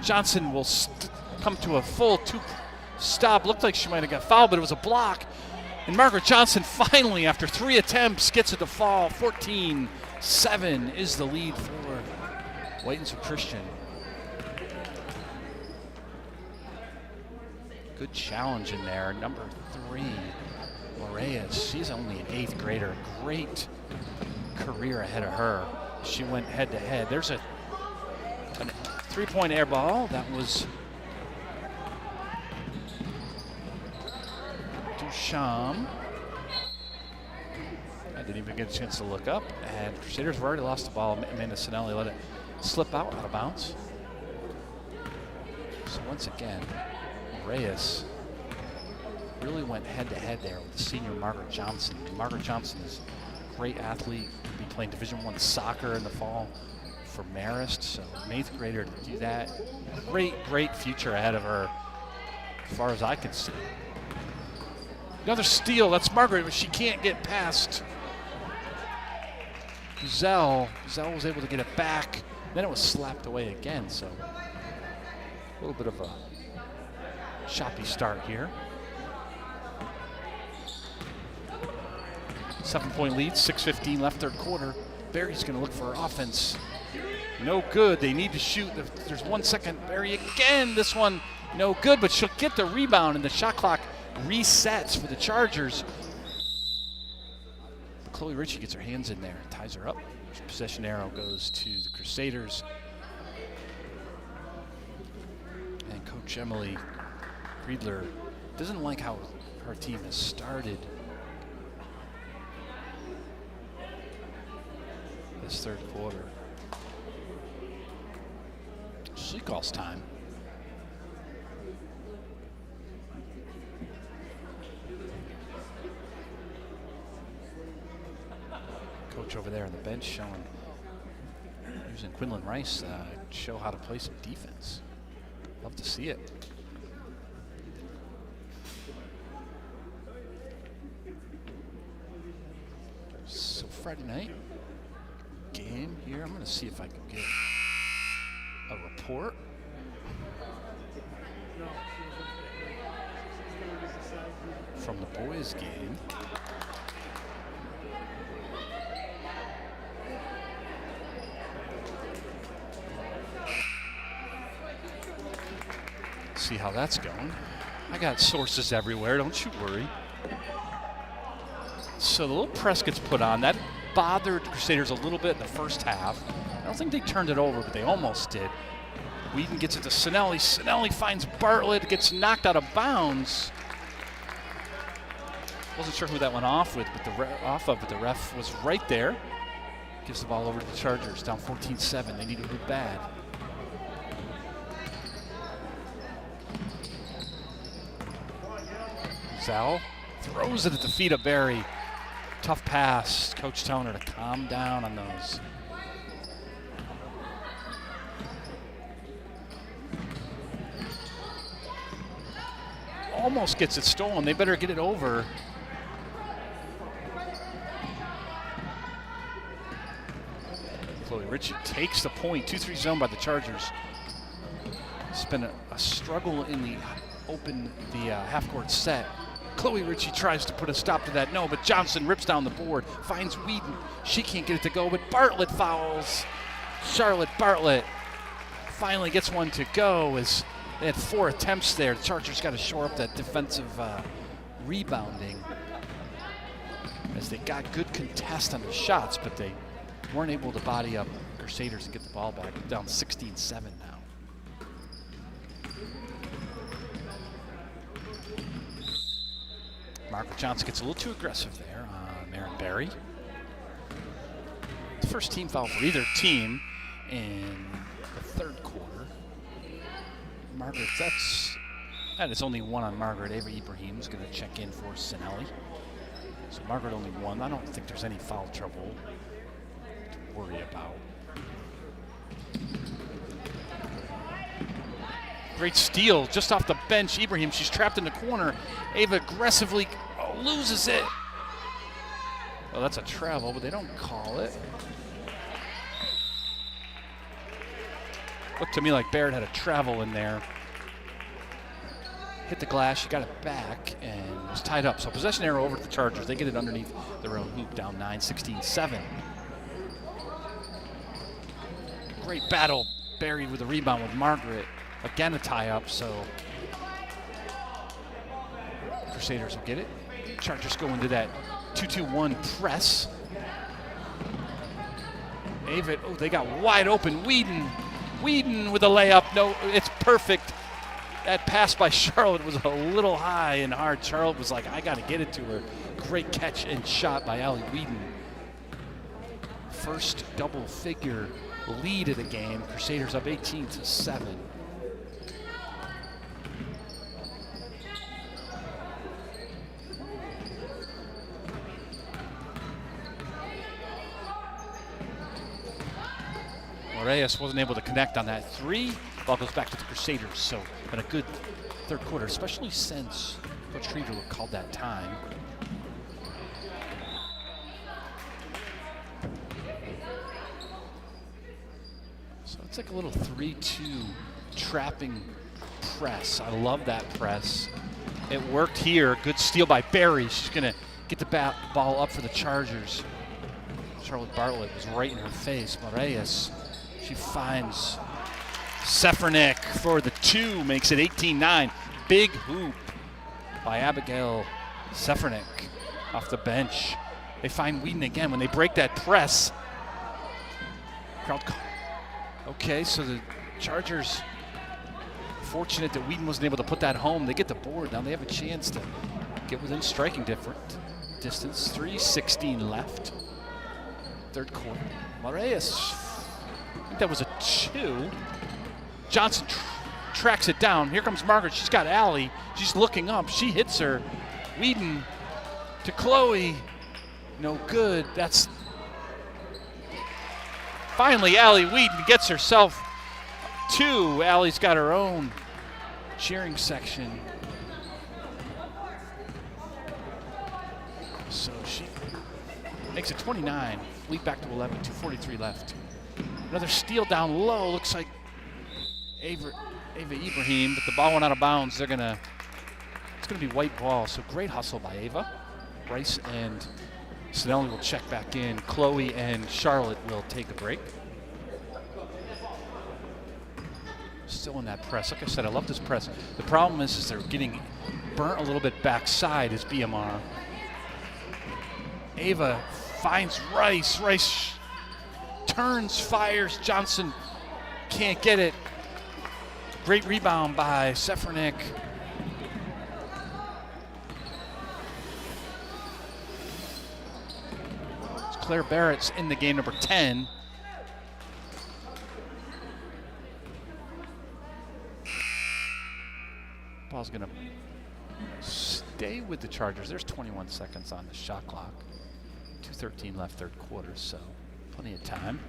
Johnson will come to a full 2 stop. Looked like she might have got fouled, but it was a block. And Margaret Johnson finally, after 3 attempts, gets it to fall. 14-7 is the lead for Whitensville Christian. Good challenge in there. Number 3, Moraes. She's only an 8th grader. Great career ahead of her. She went head-to-head. There's a 3-point air ball. That was Duchamp. I didn't even get a chance to look up. And Crusaders have already lost the ball. Amanda Sinelli let it slip out of bounds. So once again, Reyes really went head-to-head there with the senior Margaret Johnson. Margaret Johnson is a great athlete. Be playing Division I soccer in the fall for Marist, so an 8th grader to do that. Great future ahead of her, as far as I can see. Another steal. That's Margaret, but she can't get past Zell. Zell was able to get it back. Then it was slapped away again, so a little bit of a choppy start here. 7-point lead, 6:15 left, third quarter. Barry's going to look for offense. No good. They need to shoot. There's 1 second. Barry again. This one no good, but she'll get the rebound, and the shot clock resets for the Chargers. Chloe Ritchie gets her hands in there, ties her up. Possession arrow goes to the Crusaders. And Coach Emily Friedler doesn't like how her team has started this third quarter. She calls time. Coach over there on the bench showing, using Quinlan Rice to show how to play some defense. Love to see it. So Friday night game here. I'm going to see if I can get a report. From the boys' game. See how that's going. I got sources everywhere, don't you worry. So the little press gets put on. That bothered Crusaders a little bit in the first half. I don't think they turned it over, but they almost did. Whedon gets it to Sinelli. Sinelli finds Bartlett, gets knocked out of bounds. Wasn't sure who that went off with, but the ref was right there. Gives the ball over to the Chargers, down 14-7. They need to move bad. Zal throws it at the feet of Barry. Tough pass. Coach telling her to calm down on those. Almost gets it stolen. They better get it over. Chloe Ritchie takes the point. 2-3 zone by the Chargers. It's been a struggle in the half-court set. Chloe Ritchie tries to put a stop to that. No, but Johnson rips down the board, finds Whedon. She can't get it to go, but Bartlett fouls. Charlotte Bartlett finally gets one to go as they had 4 attempts there. The Chargers got to shore up that defensive rebounding as they got good contest on the shots, but they weren't able to body up Crusaders and get the ball back. Down 16-7 now. Margaret Johnson gets a little too aggressive there on Marin Barry. The first team foul for either team in the third quarter. Margaret, that is only one on Margaret. Ava Ibrahim's going to check in for Sinelli. So Margaret only one. I don't think there's any foul trouble to worry about. Great steal just off the bench. Ibrahim, she's trapped in the corner. Ava aggressively loses it. Well, that's a travel, but they don't call it. Looked to me like Barrett had a travel in there. Hit the glass, she got it back, and was tied up. So possession arrow over to the Chargers. They get it underneath their own hoop, down 9-16-7. Great battle. Barry with a rebound with Margaret. Again, a tie-up, so Crusaders will get it. Chargers go into that 2-2-1 press. Ava, oh, they got wide open. Whedon with a layup. No, it's perfect. That pass by Charlotte was a little high and hard. Charlotte was like, I got to get it to her. Great catch and shot by Allie Whedon. First double-figure lead of the game. Crusaders up 18-7. Reyes wasn't able to connect on that three. Ball goes back to the Crusaders, so been a good third quarter, especially since Coach Triever called that time. So it's like a little 3-2 trapping press. I love that press. It worked here. Good steal by Barry. She's going to get the ball up for the Chargers. Charlotte Bartlett was right in her face. Reyes, she finds Sefrenick for the two, makes it 18-9. Big hoop by Abigail Sefrenick off the bench. They find Whedon again when they break that press. Crowd call. Okay, so the Chargers, fortunate that Whedon wasn't able to put that home. They get the board. Now they have a chance to get within striking distance. 3:16 left. Third quarter. Reyes, I think that was a 2. Johnson tracks it down. Here comes Margaret. She's got Allie. She's looking up. She hits her. Whedon to Chloe. No good. That's finally Allie Whedon gets herself 2. Allie's got her own cheering section. So she makes it 29. Lead back to 11. 2:43 left. Another steal down low. Looks like Ava Ibrahim, but the ball went out of bounds. It's gonna be white ball. So great hustle by Ava. Bryce and Sinelli will check back in. Chloe and Charlotte will take a break. still in that press. Like I said, I love this press. The problem is they're getting burnt a little bit backside as BMR. Ava finds Rice. Rice turns, fires. Johnson can't get it. Great rebound by Sefrenick. Claire Barrett's in the game, number 10. Ball's gonna stay with the Chargers. There's 21 seconds on the shot clock. 2:13 left, third quarter, so plenty of time.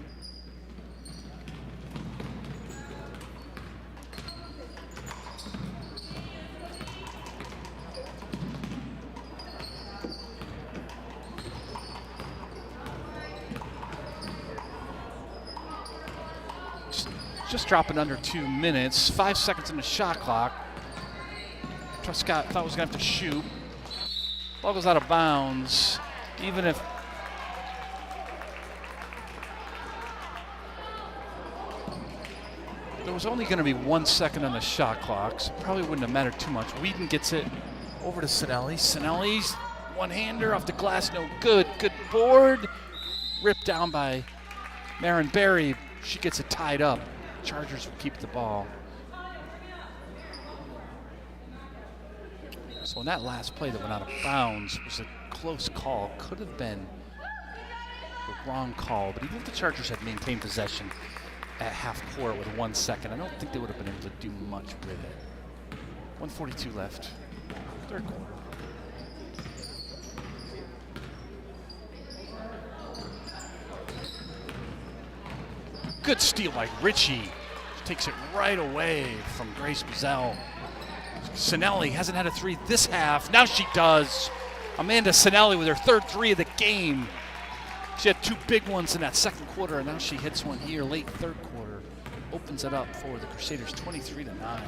Just dropping under 2 minutes, 5 seconds on the shot clock. Truscott thought was going to have to shoot. Ball goes out of bounds. Even if there was only going to be 1 second on the shot clock, so probably wouldn't have mattered too much. Whedon gets it over to Sinelli. Sinelli's one-hander off the glass, no good. Good board. Ripped down by Marin Berry. She gets it tied up. Chargers will keep the ball. So in that last play that went out of bounds was a close call. Could have been the wrong call, but even if the Chargers had maintained possession at half court with 1 second, I don't think they would have been able to do much with it. 1:42 left, third quarter. Good steal by Ritchie. Takes it right away from Grace Buzzell. Sinelli hasn't had a three this half. Now she does. Amanda Sinelli with her third three of the game. She had 2 big ones in that second quarter, and now she hits one here late third quarter. Opens it up for the Crusaders, 23-9.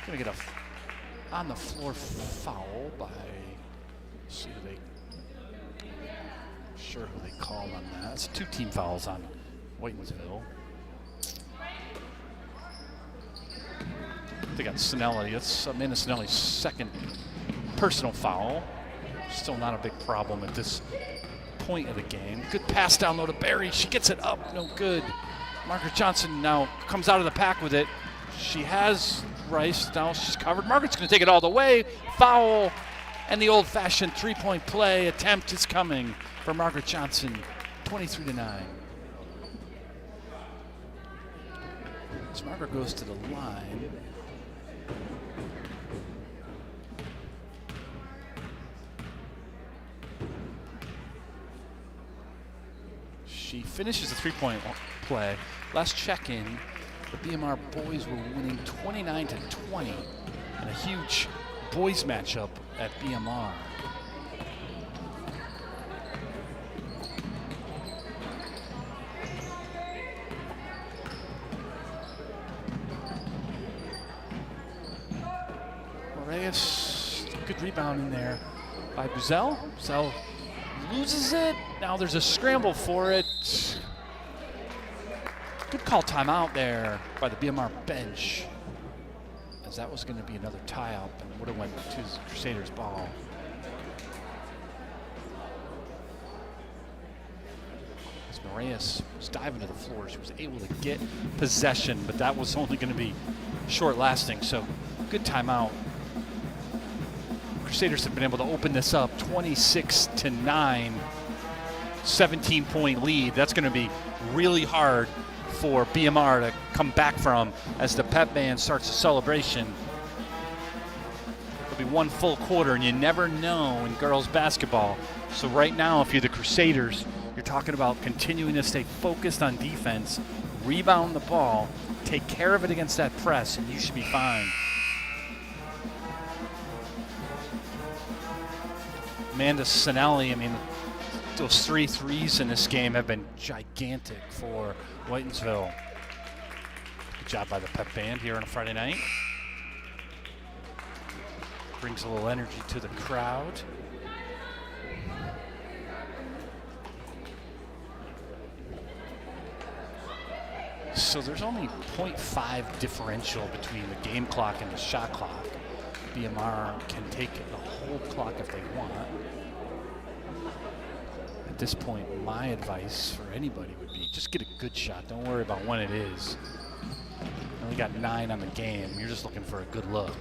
Gonna get a on the floor foul by, let's see who they, sure who they call on that. It's 2 team fouls on Whitensville. They got Sinelli. It's Amanda Sinelli's second personal foul. Still not a big problem at this point of the game. Good pass down low to Berry. She gets it up, no good. Margaret Johnson now comes out of the pack with it. She has Rice, now she's covered. Margaret's going to take it all the way. Foul, and the old-fashioned three-point play attempt is coming for Margaret Johnson, 23-9. As Margaret goes to the line. She finishes the three-point play. Last check-in, the BMR boys were winning 29-20 in a huge boys matchup at BMR. Reyes, good rebound in there by Buzzell. Buzzell loses it. Now there's a scramble for it. Good call timeout there by the BMR bench, as that was going to be another tie-up and would have went to the Crusaders' ball. As Marias was diving to the floor, she was able to get possession, but that was only going to be short-lasting, so good timeout. Crusaders have been able to open this up 26-9, 17-point lead. That's going to be really hard for BMR to come back from as the pep band starts a celebration. It'll be one full quarter, and you never know in girls basketball. So right now, if you're the Crusaders, you're talking about continuing to stay focused on defense, rebound the ball, take care of it against that press, and you should be fine. Amanda Sinelli, I mean, those 3 threes in this game have been gigantic for Whitensville. Good job by the pep band here on a Friday night. Brings a little energy to the crowd. So there's only 0.5 differential between the game clock and the shot clock. BMR can take the whole clock if they want. At this point, my advice for anybody would be just get a good shot. Don't worry about when it is. You only got 9 on the game. You're just looking for a good look.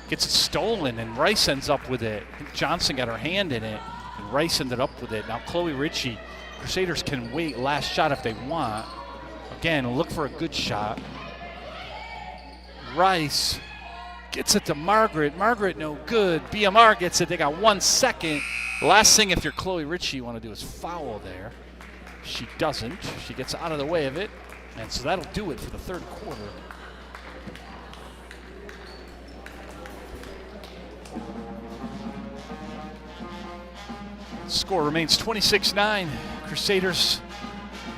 Gets it stolen, and Rice ends up with it. I think Johnson got her hand in it, and Rice ended up with it. Now Chloe Ritchie, Crusaders can wait last shot if they want. Again, look for a good shot. Rice gets it to Margaret. Margaret, no good. BMR gets it. They got 1 second. The last thing, if you're Chloe Ritchie, you want to do is foul there. She doesn't. She gets out of the way of it. And so that'll do it for the third quarter. Score remains 26-9. Crusaders,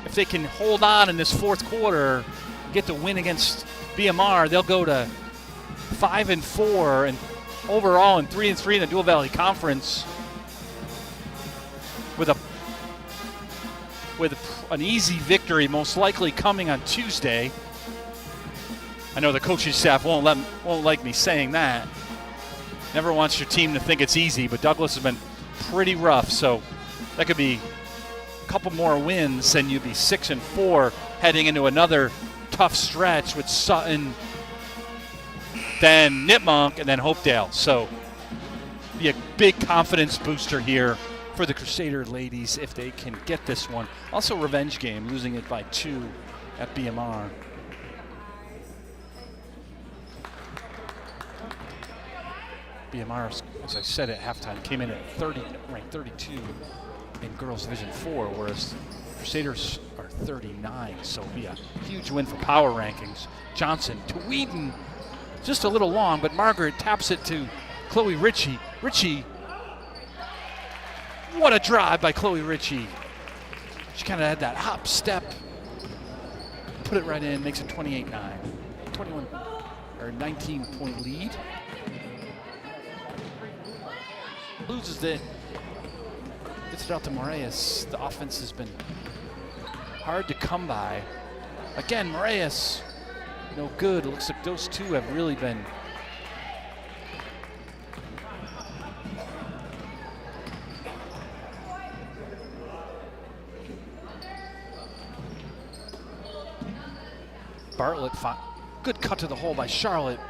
if they can hold on in this fourth quarter, get the win against BMR, they'll go to 5-4 and overall and 3-3 in the Dual Valley Conference with an easy victory, most likely coming on Tuesday. I know the coaching staff won't like me saying that. Never wants your team to think it's easy, but Douglas has been pretty rough, so that could be a couple more wins and you'd be 6-4 heading into another tough stretch with Sutton, then Nipmunk, and then Hopedale. So be a big confidence booster here for the Crusader ladies if they can get this one. Also revenge game, losing it by 2 at BMR. BMR, as I said at halftime, came in at ranked 32 in Girls Division 4, whereas Crusaders are 39, so it'll be a huge win for power rankings. Johnson to Whedon, just a little long, but Margaret taps it to Chloe Ritchie. Ritchie, what a drive by Chloe Ritchie. She kind of had that hop step, put it right in, makes it 28-9. 21 or 19-point lead. Loses it, gets it out to Moraes. The offense has been hard to come by. Again, Moraes, no good. It looks like those two have really been Bartlett, good cut to the hole by Charlotte.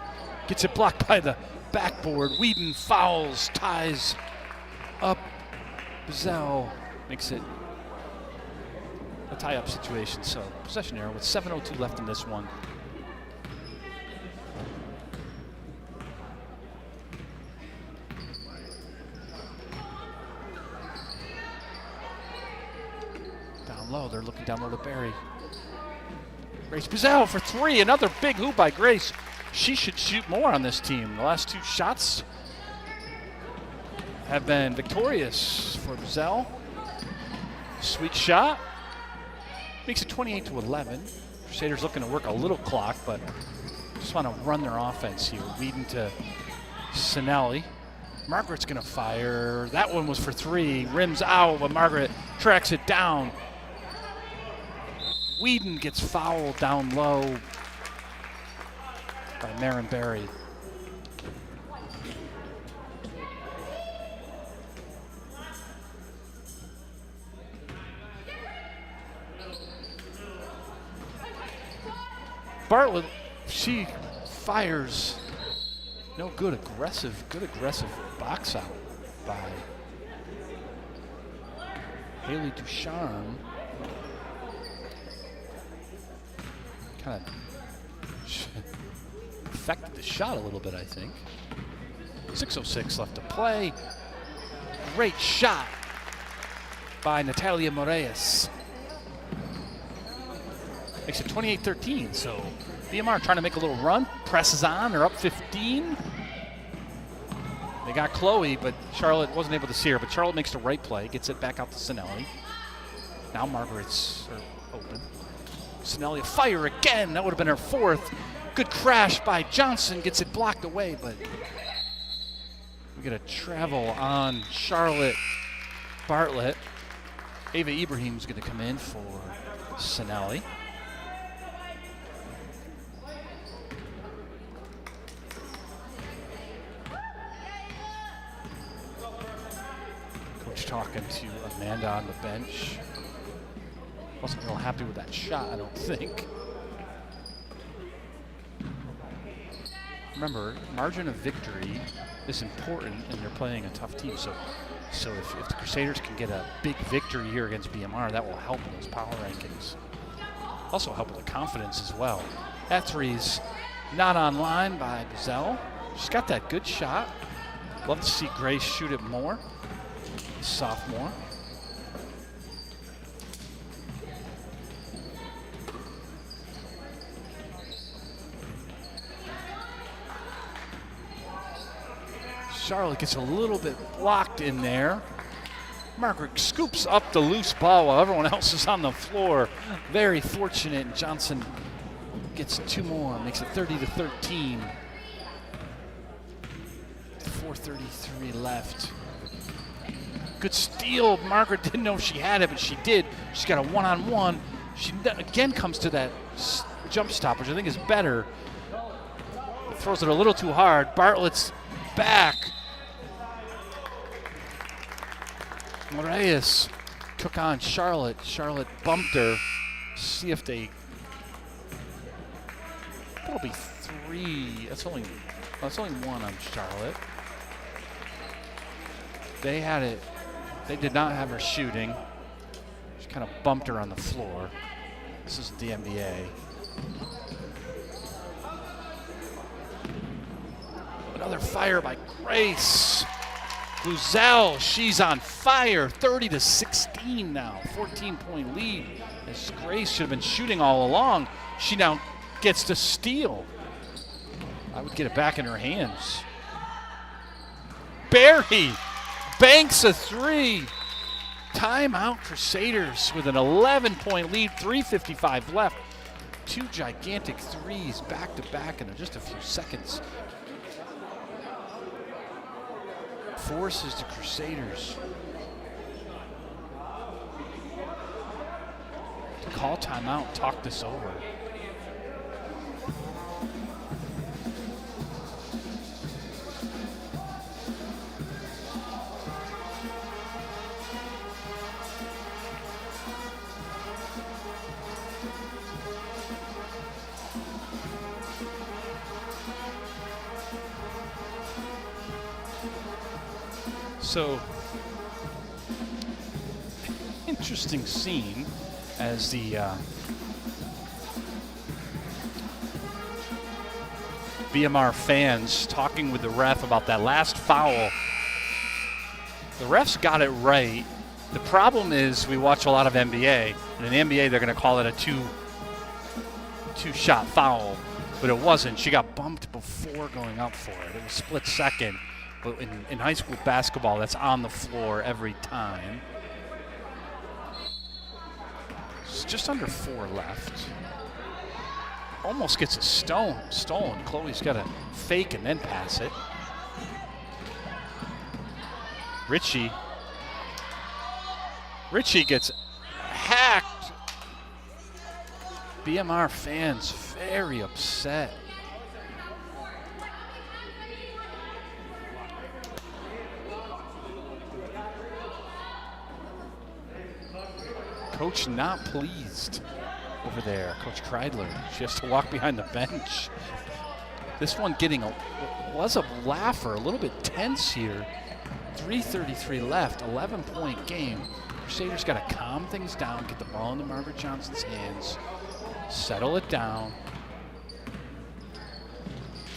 Gets it blocked by the backboard. Whedon fouls, ties up. Bazell makes it a tie-up situation. So possession error with 7:02 left in this one. Down low, they're looking down low to Barry. Grace Bazell for 3, another big hoop by Grace. She should shoot more on this team. The last 2 shots have been victorious for Bazell. Sweet shot. Makes it 28-11. Crusaders looking to work a little clock, but just want to run their offense here. Whedon to Sinelli. Margaret's going to fire. That one was for 3. Rims out, but Margaret tracks it down. Whedon gets fouled down low by Marin Berry. Bartlett, she fires. No good, aggressive box out by Haley Ducharme. Kind of affected the shot a little bit, I think. 6:06 left to play. Great shot by Natalia Moraes. Makes it 28-13, so BMR trying to make a little run, presses on, they're up 15. They got Chloe, but Charlotte wasn't able to see her, but Charlotte makes the right play, gets it back out to Sinelli. Now Margaret's open. Sinelli a fire again, that would have been her 4th. Good crash by Johnson, gets it blocked away, but we get a travel on Charlotte Bartlett. Ava Ibrahim's going to come in for Sinelli. Coach talking to Amanda on the bench. Wasn't real happy with that shot, I don't think. Remember, margin of victory is important, and they're playing a tough team. So if the Crusaders can get a big victory here against BMR, that will help in those power rankings. Also help with the confidence as well. That three's not online by Bazell. She's got that good shot. Love to see Grace shoot it more. Sophomore. Charlotte gets a little bit blocked in there. Margaret scoops up the loose ball while everyone else is on the floor. Very fortunate. Johnson gets two more, makes it 30-13. 4:33 left. Good steal. Margaret didn't know if she had it, but she did. She's got a one-on-one. She again comes to that jump stop, which I think is better. But throws it a little too hard. Bartlett's back. Moraes took on Charlotte. Charlotte bumped her. See if they. That'll be three. That's only one on Charlotte. They had it. They did not have her shooting. She kind of bumped her on the floor. This is the NBA. Another fire by Grace. Guzell, she's on fire. 30-16 now. 14-point lead. As Grace should have been shooting all along. She now gets to steal. I would get it back in her hands. Barry banks a three. Timeout Crusaders with an 11-point lead. 3:55 left. Two gigantic threes back to back in just a few seconds. Forces the Crusaders to call timeout, talk this over. So, interesting scene as the BMR fans talking with the ref about that last foul. The refs got it right. The problem is we watch a lot of NBA, and in the NBA they're going to call it a two-shot foul, but it wasn't. She got bumped before going up for it. It was split second. But in high school basketball, that's on the floor every time. It's just under 4 left. Almost gets a stolen. Chloe's got to fake and then pass it. Richie gets hacked. BMR fans very upset. Coach not pleased over there. Coach Kreidler, she has to walk behind the bench. This one was a laugher, a little bit tense here. 3:33 left, 11-point game. Crusaders got to calm things down, get the ball into Margaret Johnson's hands, settle it down.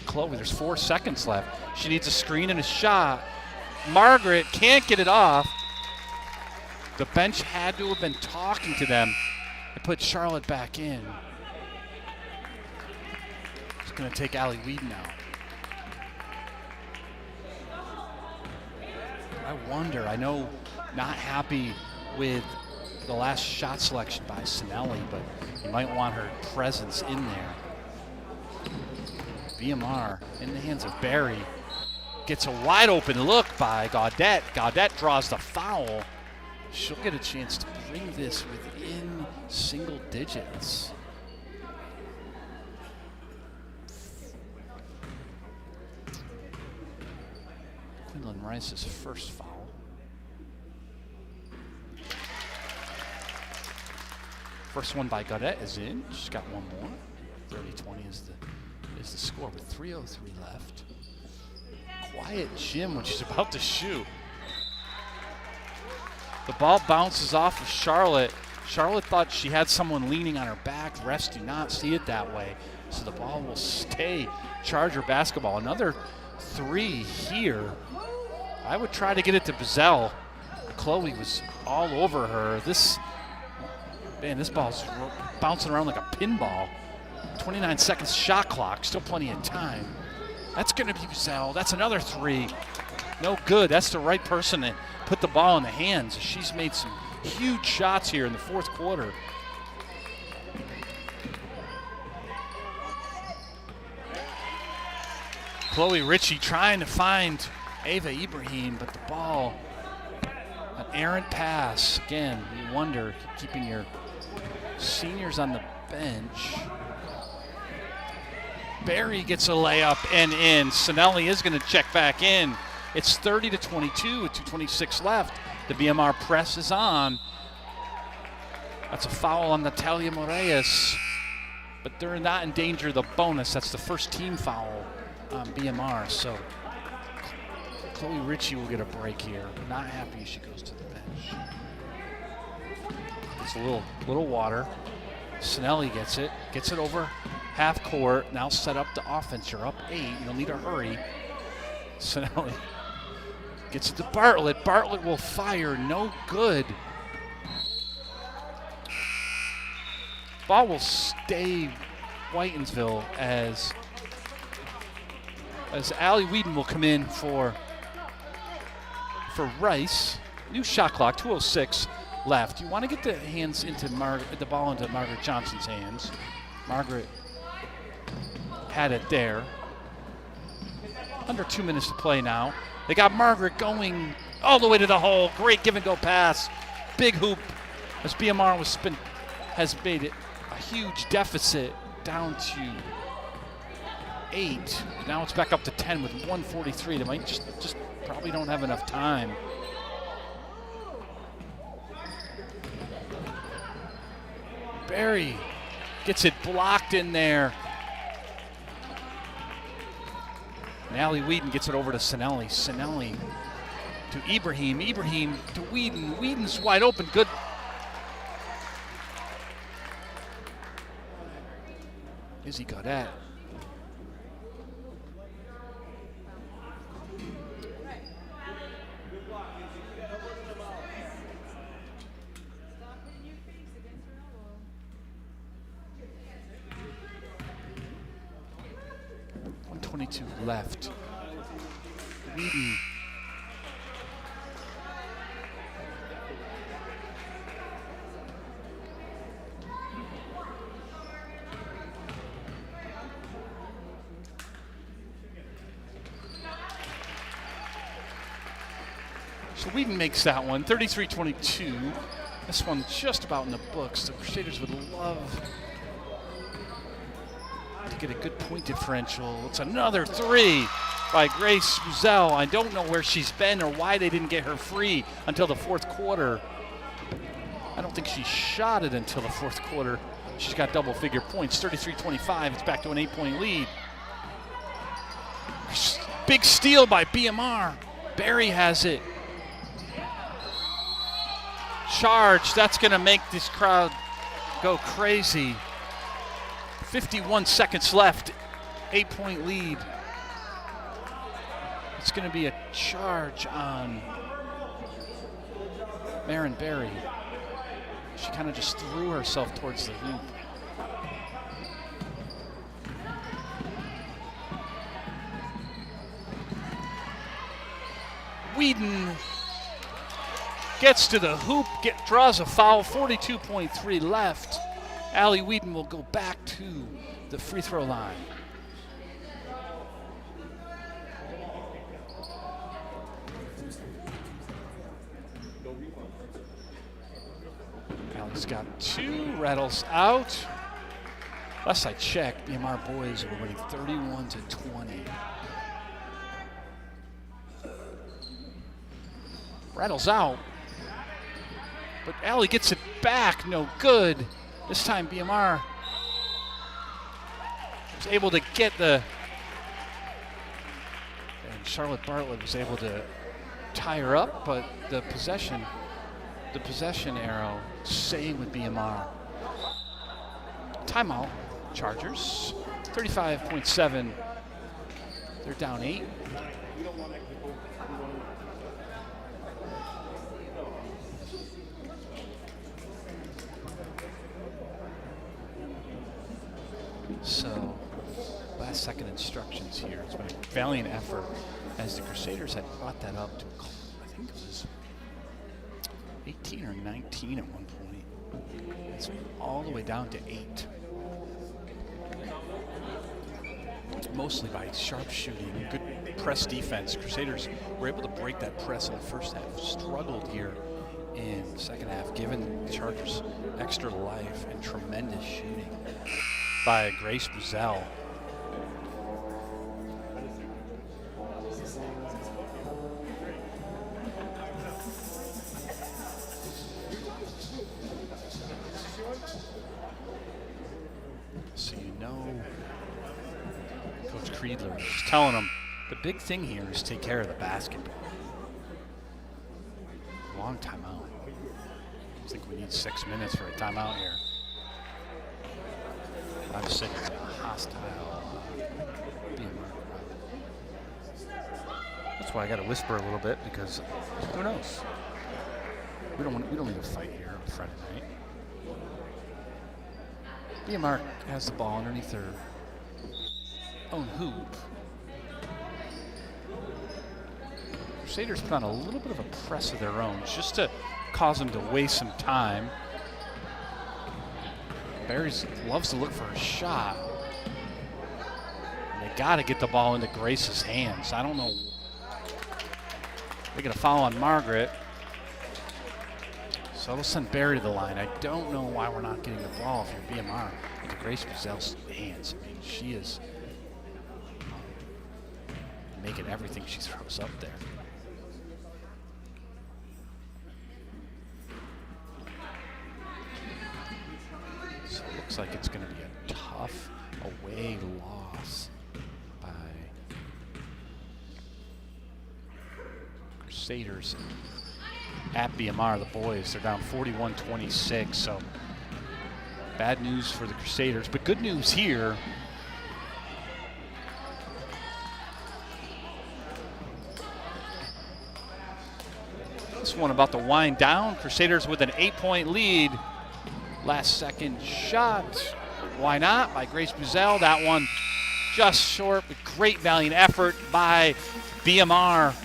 Chloe, there's 4 seconds left. She needs a screen and a shot. Margaret can't get it off. The bench had to have been talking to them and put Charlotte back in. It's going to take Allie Whedon out. I wonder, I know not happy with the last shot selection by Sinelli, but you might want her presence in there. BMR in the hands of Barry. Gets a wide open look by Gaudette. Gaudette draws the foul. She'll get a chance to bring this within single digits. Quinlan Rice's first foul. First one by Gaudette is in. She's got one more. 30-20 is the score with 3:03 left. Quiet Jim when she's about to shoot. The ball bounces off of Charlotte. Charlotte thought she had someone leaning on her back. Refs do not see it that way. So the ball will stay Charger basketball. Another three here. I would try to get it to Bazell. Chloe was all over her. This ball's bouncing around like a pinball. 29 seconds shot clock, still plenty of time. That's gonna be Bazell. That's another three. No good. That's the right person to put the ball in the hands. She's made some huge shots here in the fourth quarter. Chloe Ritchie trying to find Ava Ibrahim, but the ball, an errant pass. Again, you wonder, keeping your seniors on the bench. Barry gets a layup and in. Sinelli is going to check back in. It's 30-22 with 2:26 left. The BMR press is on. That's a foul on Natalia Moraes, but they're not in danger of the bonus. That's the first team foul on BMR. So Chloe Ritchie will get a break here. Not happy she goes to the bench. It's a little water. Sinelli gets it over half court. Now set up the offense. You're up 8. You'll need to hurry. Sinelli gets it to Bartlett. Bartlett will fire. No good. Ball will stay Whitensville as Allie Whedon will come in for Rice. New shot clock, 2:06 left. You want to get the ball into Margaret Johnson's hands. Margaret had it there. Under 2 minutes to play now. They got Margaret going all the way to the hole. Great give and go pass. Big hoop as BMR has made it a huge deficit down to 8. Now it's back up to 10 with 1:43. They might just probably don't have enough time. Barry gets it blocked in there. And Allie Whedon gets it over to Sinelli. Sinelli to Ibrahim. Ibrahim to Whedon. Whedon's wide open. Good. Izzy Gaudette. Left. Whedon. So Whedon makes that one, 33-22. This one just about in the books. The Crusaders would love to get a good point differential. It's another three by Grace Buzzell. I don't know where she's been or why they didn't get her free until the fourth quarter. I don't think she shot it until the fourth quarter. She's got double-figure points, 33-25. It's back to an 8-point lead. Big steal by BMR. Barry has it. Charge. That's going to make this crowd go crazy. 51 seconds left. 8-point lead. It's going to be a charge on Marin Barry. She kind of just threw herself towards the hoop. Whedon gets to the hoop, draws a foul, 42.3 left. Allie Whedon will go back to the free throw line. He's got 2. Rattles out. Last I checked, BMR boys were winning 31-20. Rattles out. But Allie gets it back. No good. This time BMR was able to get the... And Charlotte Bartlett was able to tie her up, but the possession arrow staying with BMR. Timeout. Chargers, 35.7. They're down 8. So, last second instructions here. It's been a valiant effort as the Crusaders had brought that up to, I think it was 18 or 19 at one point. It's all the way down to 8. Mostly by sharp shooting, good press defense. Crusaders were able to break that press in the first half. Struggled here in the second half, given the Chargers extra life and tremendous shooting by Grace Buzzell. So you know, Coach Creedler is telling them the big thing here is take care of the basketball. Long timeout. I think we need 6 minutes for a timeout here. I'm sitting in a hostile BMR crowd. That's why I got to whisper a little bit, because who knows? We don't need a fight here on Friday night. BMR has the ball underneath their own hoop. Crusaders put on a little bit of a press of their own just to cause them to waste some time. Barry's loves to look for a shot. And they got to get the ball into Grace's hands. I don't know. They're going to foul on Margaret. So they'll send Barry to the line. I don't know why we're not getting the ball if you're BMR into Grace Buzzell's hands. I mean, she is making everything she throws up there. So it looks like it's going to be a tough away loss by Crusaders at BMR. The boys, they're down 41-26. So bad news for the Crusaders, but good news here. This one about to wind down. Crusaders with an 8-point lead. Last second shot. Why not? By Grace Buzzell. That one just short, but great valiant effort by BMR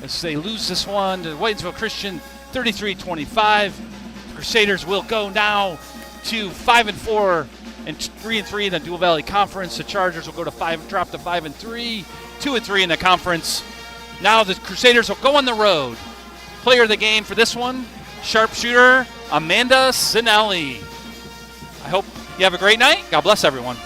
as they lose this one to Whitensville Christian 33-25. Crusaders will go now to 5-4 and 3-3 in the Dual Valley Conference. The Chargers will go to drop to 5-3, 2-3 in the conference. Now the Crusaders will go on the road. Player of the game for this one, sharpshooter Amanda Sinelli. I hope you have a great night. God bless everyone.